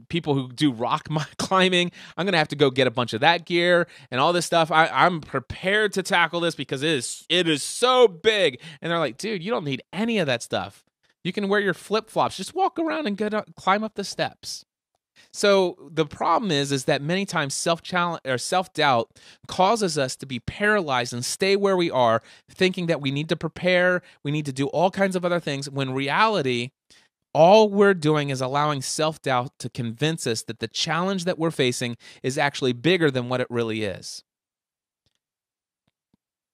people who do rock climbing. I'm going to have to go get a bunch of that gear and all this stuff. I'm prepared to tackle this because it is so big. And they're like, dude, you don't need any of that stuff. You can wear your flip flops. Just walk around and climb up the steps. So the problem is that many times self-doubt causes us to be paralyzed and stay where we are, thinking that we need to prepare, we need to do all kinds of other things, when reality, all we're doing is allowing self-doubt to convince us that the challenge that we're facing is actually bigger than what it really is.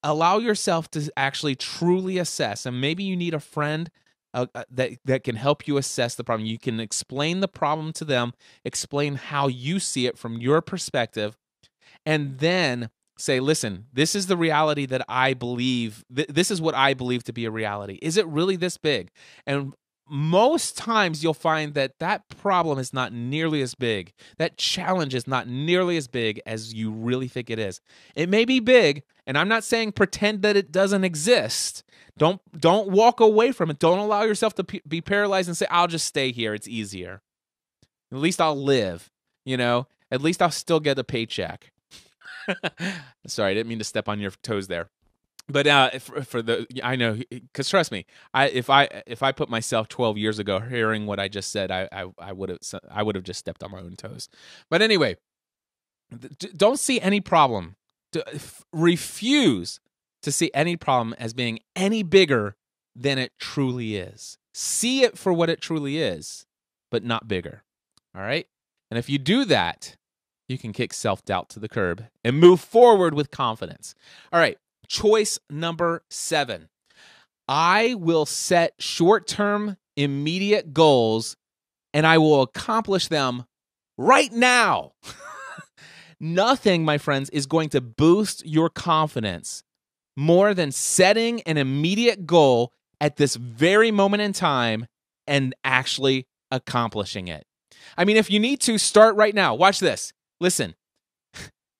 Allow yourself to actually truly assess, and maybe you need a friend that can help you assess the problem. You can explain the problem to them, explain how you see it from your perspective, and then say, listen, this is the reality that I believe, this is what I believe to be a reality. Is it really this big? And most times you'll find that problem is not nearly as big. That challenge is not nearly as big as you really think it is. It may be big, and I'm not saying pretend that it doesn't exist. Don't walk away from it. Don't allow yourself to be paralyzed and say, I'll just stay here. It's easier. At least I'll live, At least I'll still get a paycheck. Sorry, I didn't mean to step on your toes there. But I know, because trust me, if I put myself 12 years ago hearing what I just said, I would have just stepped on my own toes. But anyway, don't see any problem. Refuse to see any problem as being any bigger than it truly is. See it for what it truly is, but not bigger. All right? And if you do that, you can kick self-doubt to the curb and move forward with confidence. All right. Choice number 7. I will set short-term, immediate goals, and I will accomplish them right now. Nothing, my friends, is going to boost your confidence more than setting an immediate goal at this very moment in time and actually accomplishing it. I mean, if you need to, start right now. Watch this. Listen,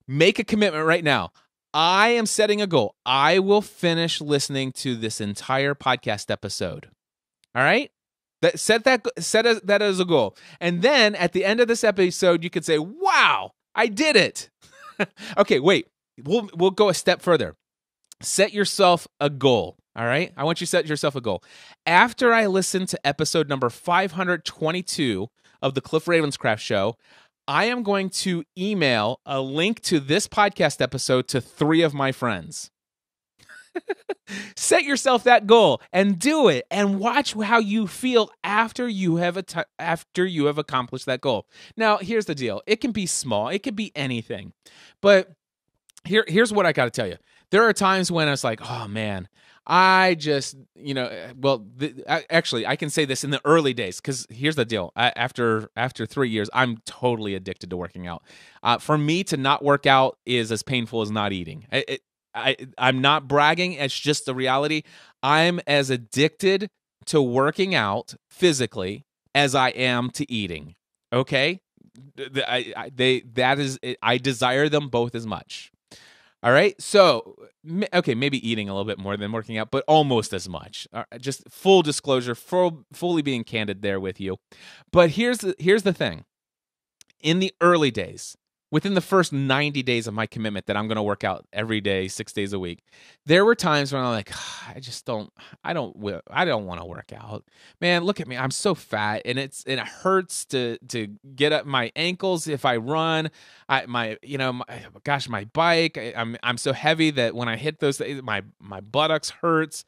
make a commitment right now. I am setting a goal. I will finish listening to this entire podcast episode. All right? Set that as a goal. And then at the end of this episode, you could say, wow, I did it. Okay, wait. We'll go a step further. Set yourself a goal. All right? I want you to set yourself a goal. After I listen to episode number 522 of the Cliff Ravenscraft Show, I am going to email a link to this podcast episode to 3 of my friends. Set yourself that goal and do it, and watch how you feel after you have accomplished that goal. Now, here's the deal. It can be small. It could be anything. But here's what I got to tell you. There are times when it's like, oh, man, I just, actually, I can say this in the early days, because here's the deal. After 3 years, I'm totally addicted to working out. For me to not work out is as painful as not eating. I'm not bragging. It's just the reality. I'm as addicted to working out physically as I am to eating. Okay? I desire them both as much. All right, so, okay, maybe eating a little bit more than working out, but almost as much. Just full disclosure, fully being candid there with you. But here's the thing. In the early days, within the first 90 days of my commitment that I'm going to work out every day, 6 days a week, there were times when I'm like, I don't want to work out. Man, look at me. I'm so fat, and it hurts to get up my ankles if I run. My bike, I'm so heavy that when I hit those, my buttocks hurts.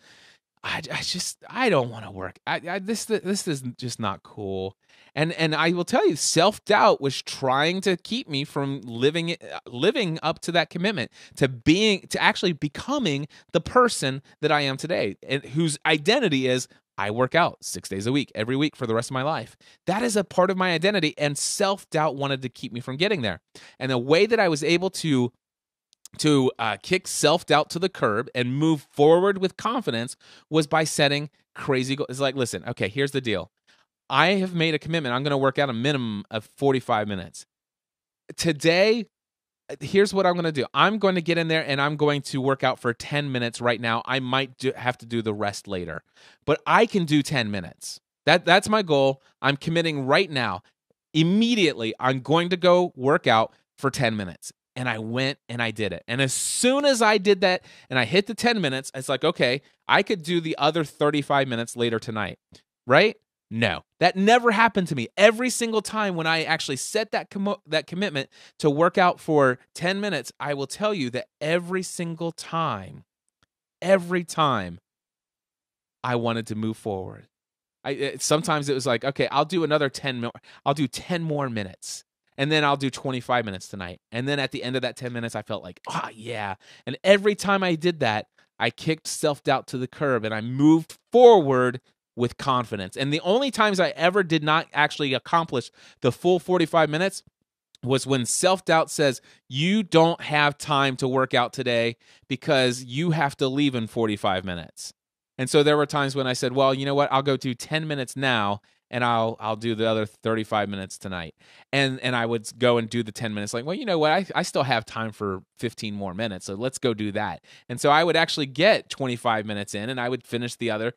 I don't want to work. This is just not cool. And I will tell you, self-doubt was trying to keep me from living up to that commitment, to actually becoming the person that I am today, and whose identity is I work out 6 days a week, every week for the rest of my life. That is a part of my identity, and self-doubt wanted to keep me from getting there. And the way that I was able to kick self-doubt to the curb and move forward with confidence was by setting crazy goals. It's like, listen, okay, here's the deal. I have made a commitment. I'm going to work out a minimum of 45 minutes. Today, here's what I'm going to do. I'm going to get in there and I'm going to work out for 10 minutes right now. I might have to do the rest later, but I can do 10 minutes. That's my goal. I'm committing right now. Immediately, I'm going to go work out for 10 minutes. And I went and I did it. And as soon as I did that and I hit the 10 minutes, it's like, okay, I could do the other 35 minutes later tonight, right? No, that never happened to me. Every single time when I actually set that commitment to work out for 10 minutes, I will tell you that every time I wanted to move forward. Sometimes it was like, okay, I'll do another 10 more. I'll do 10 more minutes. And then I'll do 25 minutes tonight. And then at the end of that 10 minutes, I felt like, yeah. And every time I did that, I kicked self-doubt to the curb and I moved forward with confidence. And the only times I ever did not actually accomplish the full 45 minutes was when self-doubt says, you don't have time to work out today because you have to leave in 45 minutes. And so there were times when I said, well, you know what? I'll go do 10 minutes now and I'll do the other 35 minutes tonight. And I would go and do the 10 minutes like, well, you know what? I still have time for 15 more minutes, so let's go do that. And so I would actually get 25 minutes in and I would finish the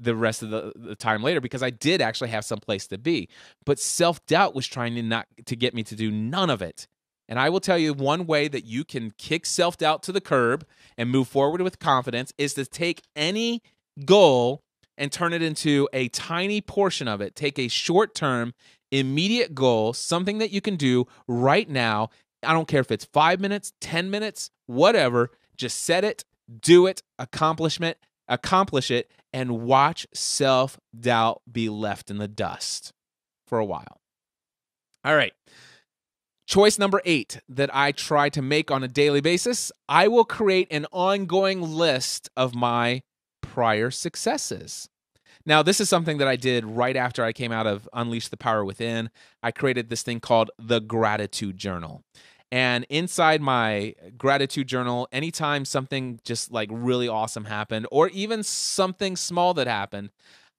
rest of the time later because I did actually have some place to be. But self-doubt was trying to get me to do none of it. And I will tell you one way that you can kick self-doubt to the curb and move forward with confidence is to take any goal and turn it into a tiny portion of it. Take a short-term, immediate goal, something that you can do right now. I don't care if it's 5 minutes, 10 minutes, whatever. Just set it, do it, accomplish it, and watch self-doubt be left in the dust for a while. All right. Choice number 8 that I try to make on a daily basis, I will create an ongoing list of my prior successes. Now, this is something that I did right after I came out of Unleash the Power Within. I created this thing called the Gratitude Journal. And inside my gratitude journal, anytime something just like really awesome happened, or even something small that happened,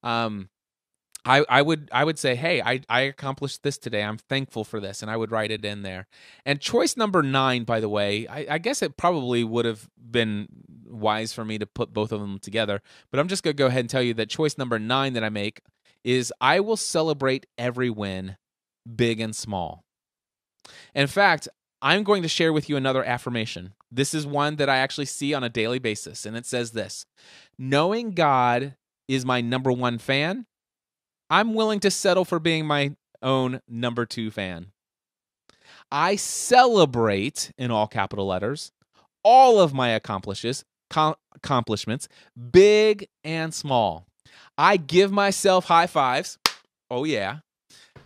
I would say, hey, I accomplished this today. I'm thankful for this. And I would write it in there. And choice number 9, by the way, I guess it probably would have been wise for me to put both of them together. But I'm just going to go ahead and tell you that choice number 9 that I make is I will celebrate every win, big and small. In fact, I'm going to share with you another affirmation. This is one that I actually see on a daily basis. And it says this: knowing God is my number 1 fan, I'm willing to settle for being my own number 2 fan. I celebrate, in all capital letters, all of my accomplishments, big and small. I give myself high fives. Oh, yeah.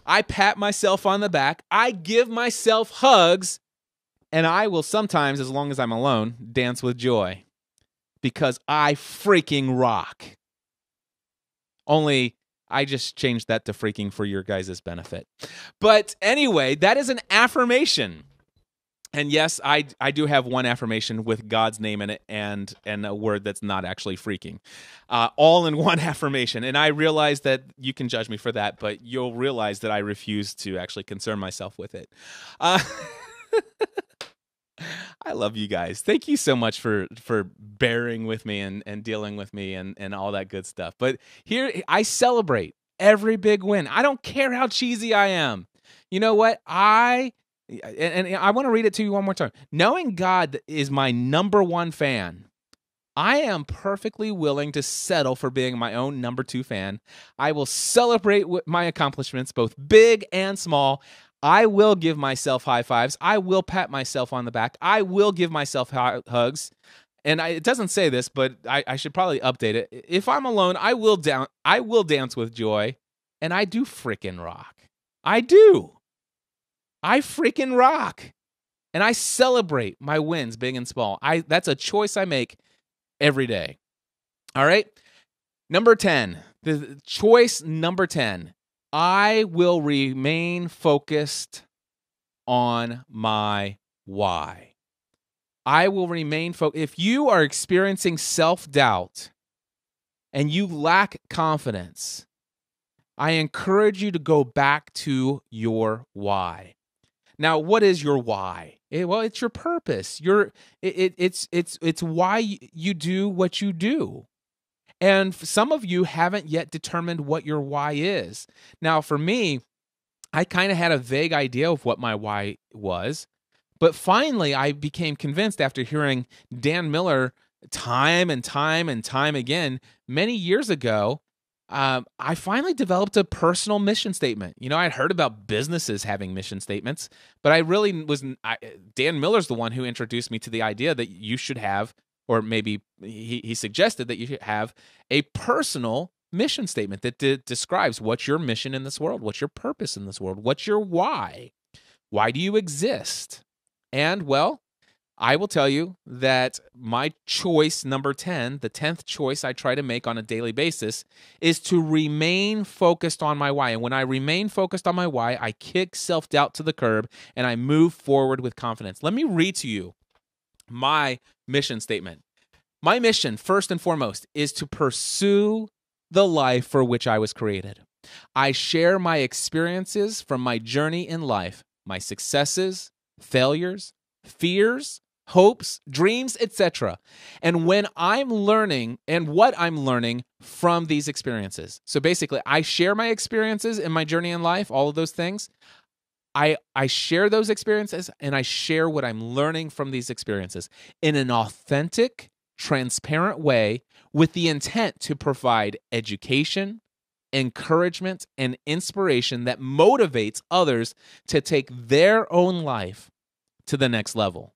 I pat myself on the back. I give myself hugs. And I will sometimes, as long as I'm alone, dance with joy. Because I freaking rock. Only I just changed that to freaking for your guys' benefit. But anyway, that is an affirmation. And yes, I do have one affirmation with God's name in it and a word that's not actually freaking. All in one affirmation. And I realize that you can judge me for that, but you'll realize that I refuse to actually concern myself with it. I love you guys. Thank you so much for bearing with me and dealing with me and all that good stuff. But here, I celebrate every big win. I don't care how cheesy I am. You know what? I want to read it to you one more time. Knowing God is my number 1 fan, I am perfectly willing to settle for being my own number 2 fan. I will celebrate my accomplishments, both big and small. I will give myself high fives. I will pat myself on the back. I will give myself hugs. And it doesn't say this, but I should probably update it. If I'm alone, I will dance with joy. And I do freaking rock. I do. I freaking rock. And I celebrate my wins, big and small. That's a choice I make every day. All right? Number 10. The choice number 10, I will remain focused on my why. I will remain focused. If you are experiencing self-doubt and you lack confidence, I encourage you to go back to your why. Now, what is your why? Well, it's your purpose. It's why you do what you do. And some of you haven't yet determined what your why is. Now, for me, I kind of had a vague idea of what my why was, but finally I became convinced after hearing Dan Miller time and time and time again many years ago. I finally developed a personal mission statement. You know, I'd heard about businesses having mission statements, but I really wasn't. Dan Miller's the one who introduced me to the idea that you should have, or maybe he suggested that you should have a personal mission statement that describes what's your mission in this world, what's your purpose in this world, what's your why. Why do you exist? And, well, I will tell you that my choice number 10, the 10th choice I try to make on a daily basis, is to remain focused on my why. And when I remain focused on my why, I kick self-doubt to the curb and I move forward with confidence. Let me read to you my mission statement. My mission, first and foremost, is to pursue the life for which I was created. I share my experiences from my journey in life, my successes, failures, fears, hopes, dreams, etc. And when I'm learning and what I'm learning from these experiences. So basically, I share my experiences in my journey in life, all of those things. I share those experiences and I share what I'm learning from these experiences in an authentic, transparent way with the intent to provide education, encouragement, and inspiration that motivates others to take their own life to the next level.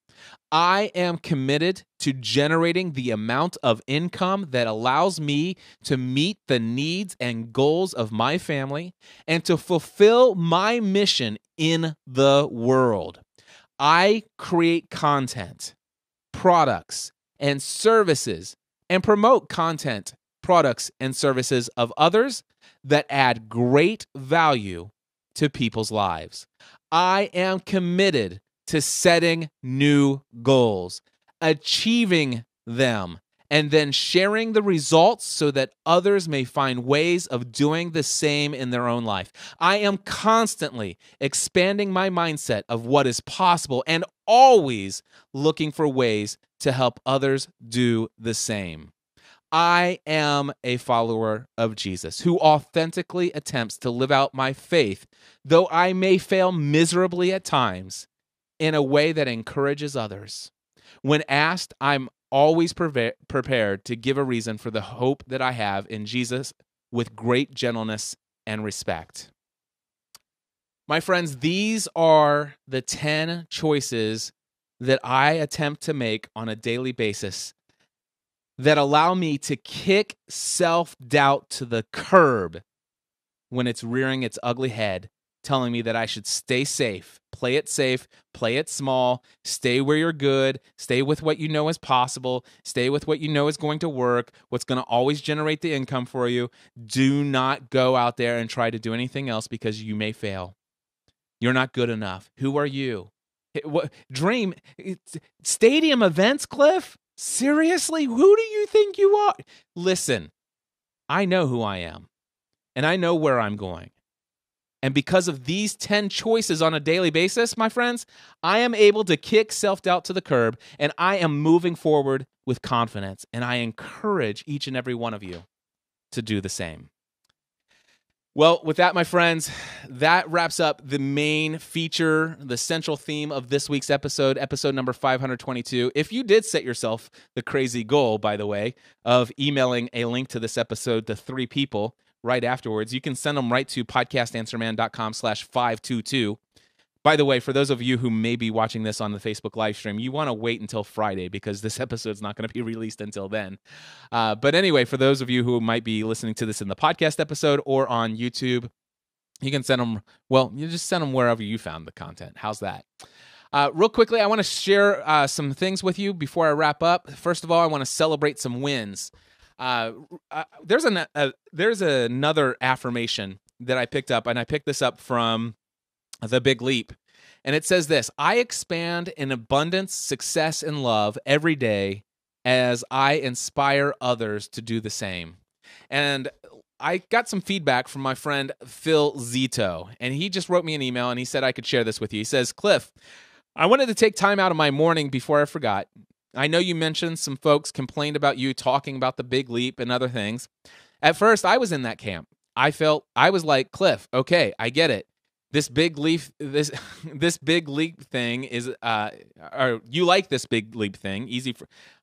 I am committed to generating the amount of income that allows me to meet the needs and goals of my family and to fulfill my mission in the world. I create content, products, and services and promote content, products, and services of others that add great value to people's lives. I am committed to setting new goals, achieving them, and then sharing the results so that others may find ways of doing the same in their own life. I am constantly expanding my mindset of what is possible and always looking for ways to help others do the same. I am a follower of Jesus who authentically attempts to live out my faith, though I may fail miserably at times, in a way that encourages others. When asked, I'm always prepared to give a reason for the hope that I have in Jesus with great gentleness and respect. My friends, these are the 10 choices that I attempt to make on a daily basis that allow me to kick self-doubt to the curb when it's rearing its ugly head, telling me that I should stay safe, play it small, stay where you're good, stay with what you know is possible, stay with what you know is going to work, what's going to always generate the income for you. Do not go out there and try to do anything else because you may fail. You're not good enough. Who are you? Dream stadium events, Cliff? Seriously? Who do you think you are? Listen, I know who I am, and I know where I'm going. And because of these 10 choices on a daily basis, my friends, I am able to kick self-doubt to the curb, and I am moving forward with confidence. And I encourage each and every one of you to do the same. Well, with that, my friends, that wraps up the main feature, the central theme of this week's episode number 522. If you did set yourself the crazy goal, by the way, of emailing a link to this episode to 3 people right afterwards, you can send them right to podcastanswerman.com/522. By the way, for those of you who may be watching this on the Facebook live stream, you want to wait until Friday because this episode's not going to be released until then. But anyway, for those of you who might be listening to this in the podcast episode or on YouTube, you can send them, well, you just send them wherever you found the content. How's that? Real quickly, I want to share some things with you before I wrap up. First of all, I want to celebrate some wins. There's another affirmation that I picked up, and I picked this up from The Big Leap. And it says this: I expand in abundance, success, and love every day as I inspire others to do the same. And I got some feedback from my friend Phil Zito, and he just wrote me an email, and he said I could share this with you. He says, Cliff, I wanted to take time out of my morning before I forgot. I know you mentioned some folks complained about you talking about the big leap and other things. At first, I was in that camp. I was like, Cliff, okay, I get it. This big leap, this big leap thing is, or you like this big leap thing?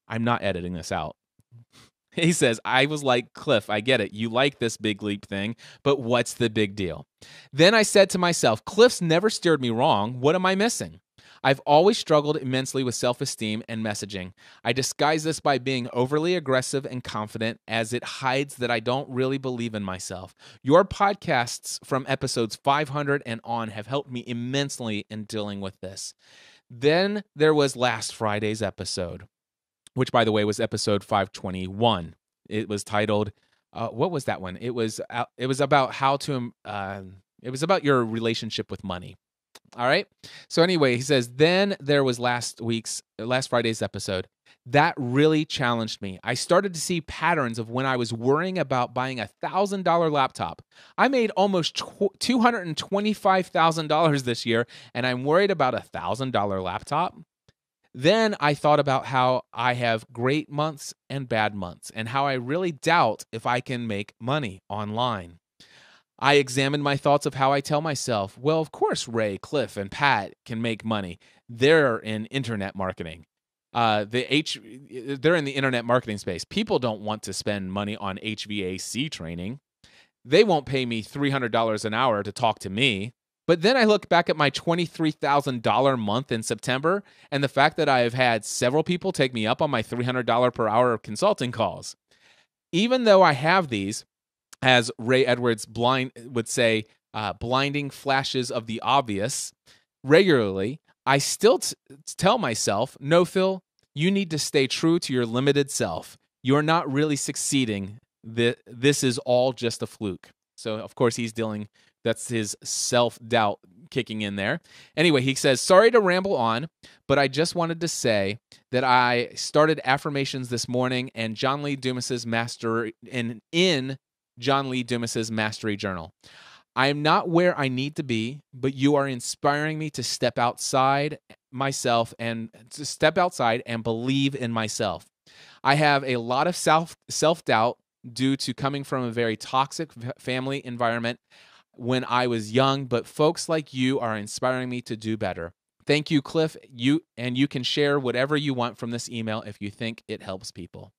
I'm not editing this out. He says, I was like, Cliff, I get it. You like this big leap thing, but what's the big deal? Then I said to myself, Cliff's never steered me wrong. What am I missing? I've always struggled immensely with self-esteem and messaging. I disguise this by being overly aggressive and confident, as it hides that I don't really believe in myself. Your podcasts from episodes 500 and on have helped me immensely in dealing with this. Then there was last Friday's episode, which, by the way, was episode 521. It was titled, what was that one? It was about it was about your relationship with money. All right. So anyway, he says, then there was last Friday's episode. That really challenged me. I started to see patterns of when I was worrying about buying a $1,000 laptop. I made almost $225,000 this year, and I'm worried about a $1,000 laptop. Then I thought about how I have great months and bad months, and how I really doubt if I can make money online. I examined my thoughts of how I tell myself, well, of course Ray, Cliff, and Pat can make money. They're in internet marketing. They're in the internet marketing space. People don't want to spend money on HVAC training. They won't pay me $300 an hour to talk to me. But then I look back at my $23,000 month in September and the fact that I've had several people take me up on my $300 per hour consulting calls. Even though I have these, as Ray Edwards would say, blinding flashes of the obvious, regularly, I still tell myself, no, Phil, you need to stay true to your limited self. You're not really succeeding. This is all just a fluke. So, of course, that's his self-doubt kicking in there. Anyway, he says, sorry to ramble on, but I just wanted to say that I started affirmations this morning and John Lee Dumas's in John Lee Dumas's Mastery Journal. I am not where I need to be, but you are inspiring me to step outside and believe in myself. I have a lot of self-doubt due to coming from a very toxic family environment when I was young, but folks like you are inspiring me to do better. Thank you, Cliff. You can share whatever you want from this email if you think it helps people.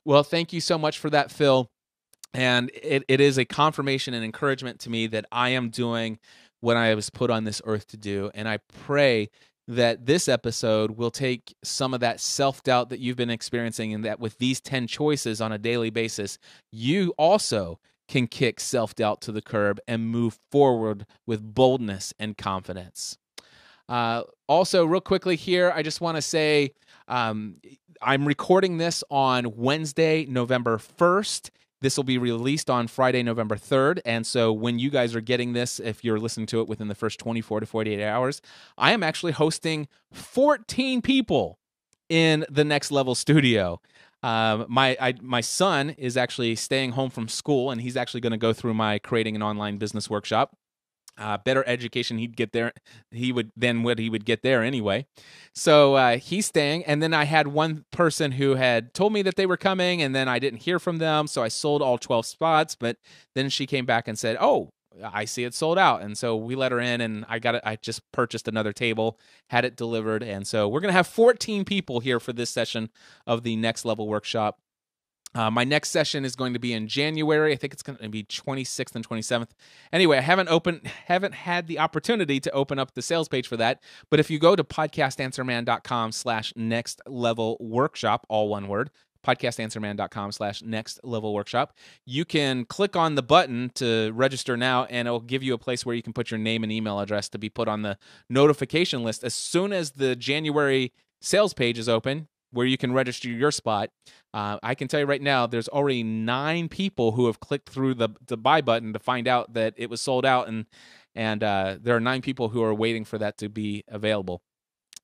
Well, thank you so much for that, Phil. And it is a confirmation and encouragement to me that I am doing what I was put on this earth to do. And I pray that this episode will take some of that self-doubt that you've been experiencing, and that with these 10 choices on a daily basis, you also can kick self-doubt to the curb and move forward with boldness and confidence. Also, real quickly here, I just want to say I'm recording this on Wednesday, November 1st. This will be released on Friday, November 3rd. And so when you guys are getting this, if you're listening to it within the first 24 to 48 hours, I am actually hosting 14 people in the Next Level studio. My son is actually staying home from school, and he's actually going to go through my Creating an Online Business workshop. Better education he would get there anyway. So he's staying, and then I had one person who had told me that they were coming, and then I didn't hear from them, so I sold all 12 spots, but then she came back and said, oh, I see it sold out, and so we let her in, and I just purchased another table, had it delivered, and so we're going to have 14 people here for this session of the Next Level workshop. My next session is going to be in January. I think it's going to be 26th and 27th. Anyway, I haven't had the opportunity to open up the sales page for that. But if you go to podcastanswerman.com/nextlevelworkshop, all one word, podcastanswerman.com/nextlevelworkshop, you can click on the button to register now, and it'll give you a place where you can put your name and email address to be put on the notification list. As soon as the January sales page is open, where you can register your spot. I can tell you right now, there's already 9 people who have clicked through the buy button to find out that it was sold out, and there are 9 people who are waiting for that to be available.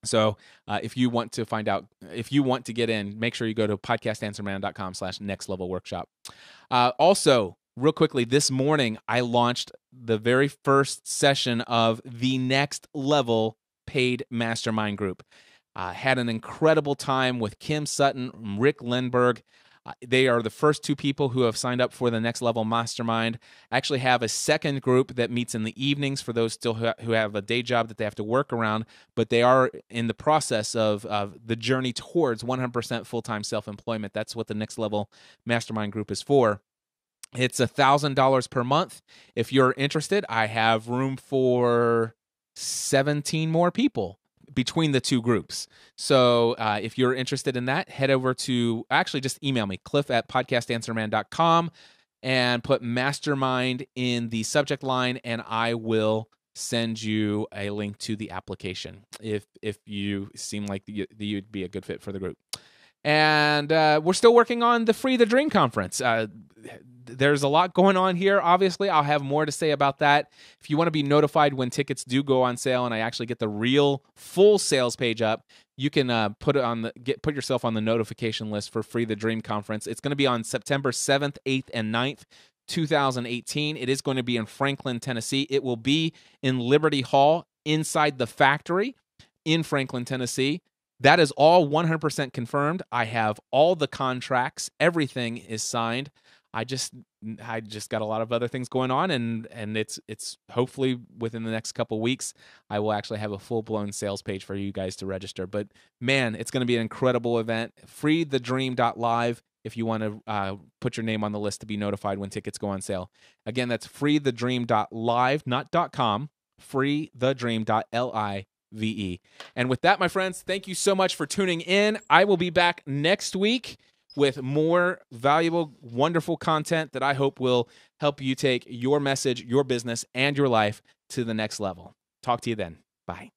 So if you want to find out, if you want to get in, make sure you go to podcastanswerman.com/nextlevelworkshop. Also, real quickly, this morning I launched the very first session of the Next Level paid mastermind group. Had an incredible time with Kim Sutton, Rick Lindbergh. They are the first 2 people who have signed up for the Next Level Mastermind. I actually have a second group that meets in the evenings for those still who have a day job that they have to work around, but they are in the process of the journey towards 100% full-time self-employment. That's what the Next Level Mastermind group is for. It's $1,000 per month. If you're interested, I have room for 17 more people between the 2 groups. So if you're interested in that, head over to, actually just email me, cliff@podcastanswerman.com, and put mastermind in the subject line, and I will send you a link to the application if you seem like you'd be a good fit for the group. And we're still working on the Free the Dream conference. There's a lot going on here. Obviously, I'll have more to say about that. If you want to be notified when tickets do go on sale and I actually get the real full sales page up, you can put yourself on the notification list for Free the Dream conference. It's going to be on September 7th, 8th, and 9th, 2018. It is going to be in Franklin, Tennessee. It will be in Liberty Hall inside the factory in Franklin, Tennessee. That is all 100% confirmed. I have all the contracts. Everything is signed. I just got a lot of other things going on, and it's hopefully within the next couple weeks I will actually have a full-blown sales page for you guys to register. But man, it's going to be an incredible event. freethedream.live if you want to put your name on the list to be notified when tickets go on sale. Again, that's freethedream.live, not .com, freethedream.live. And with that, my friends, thank you so much for tuning in. I will be back next week with more valuable, wonderful content that I hope will help you take your message, your business, and your life to the next level. Talk to you then. Bye.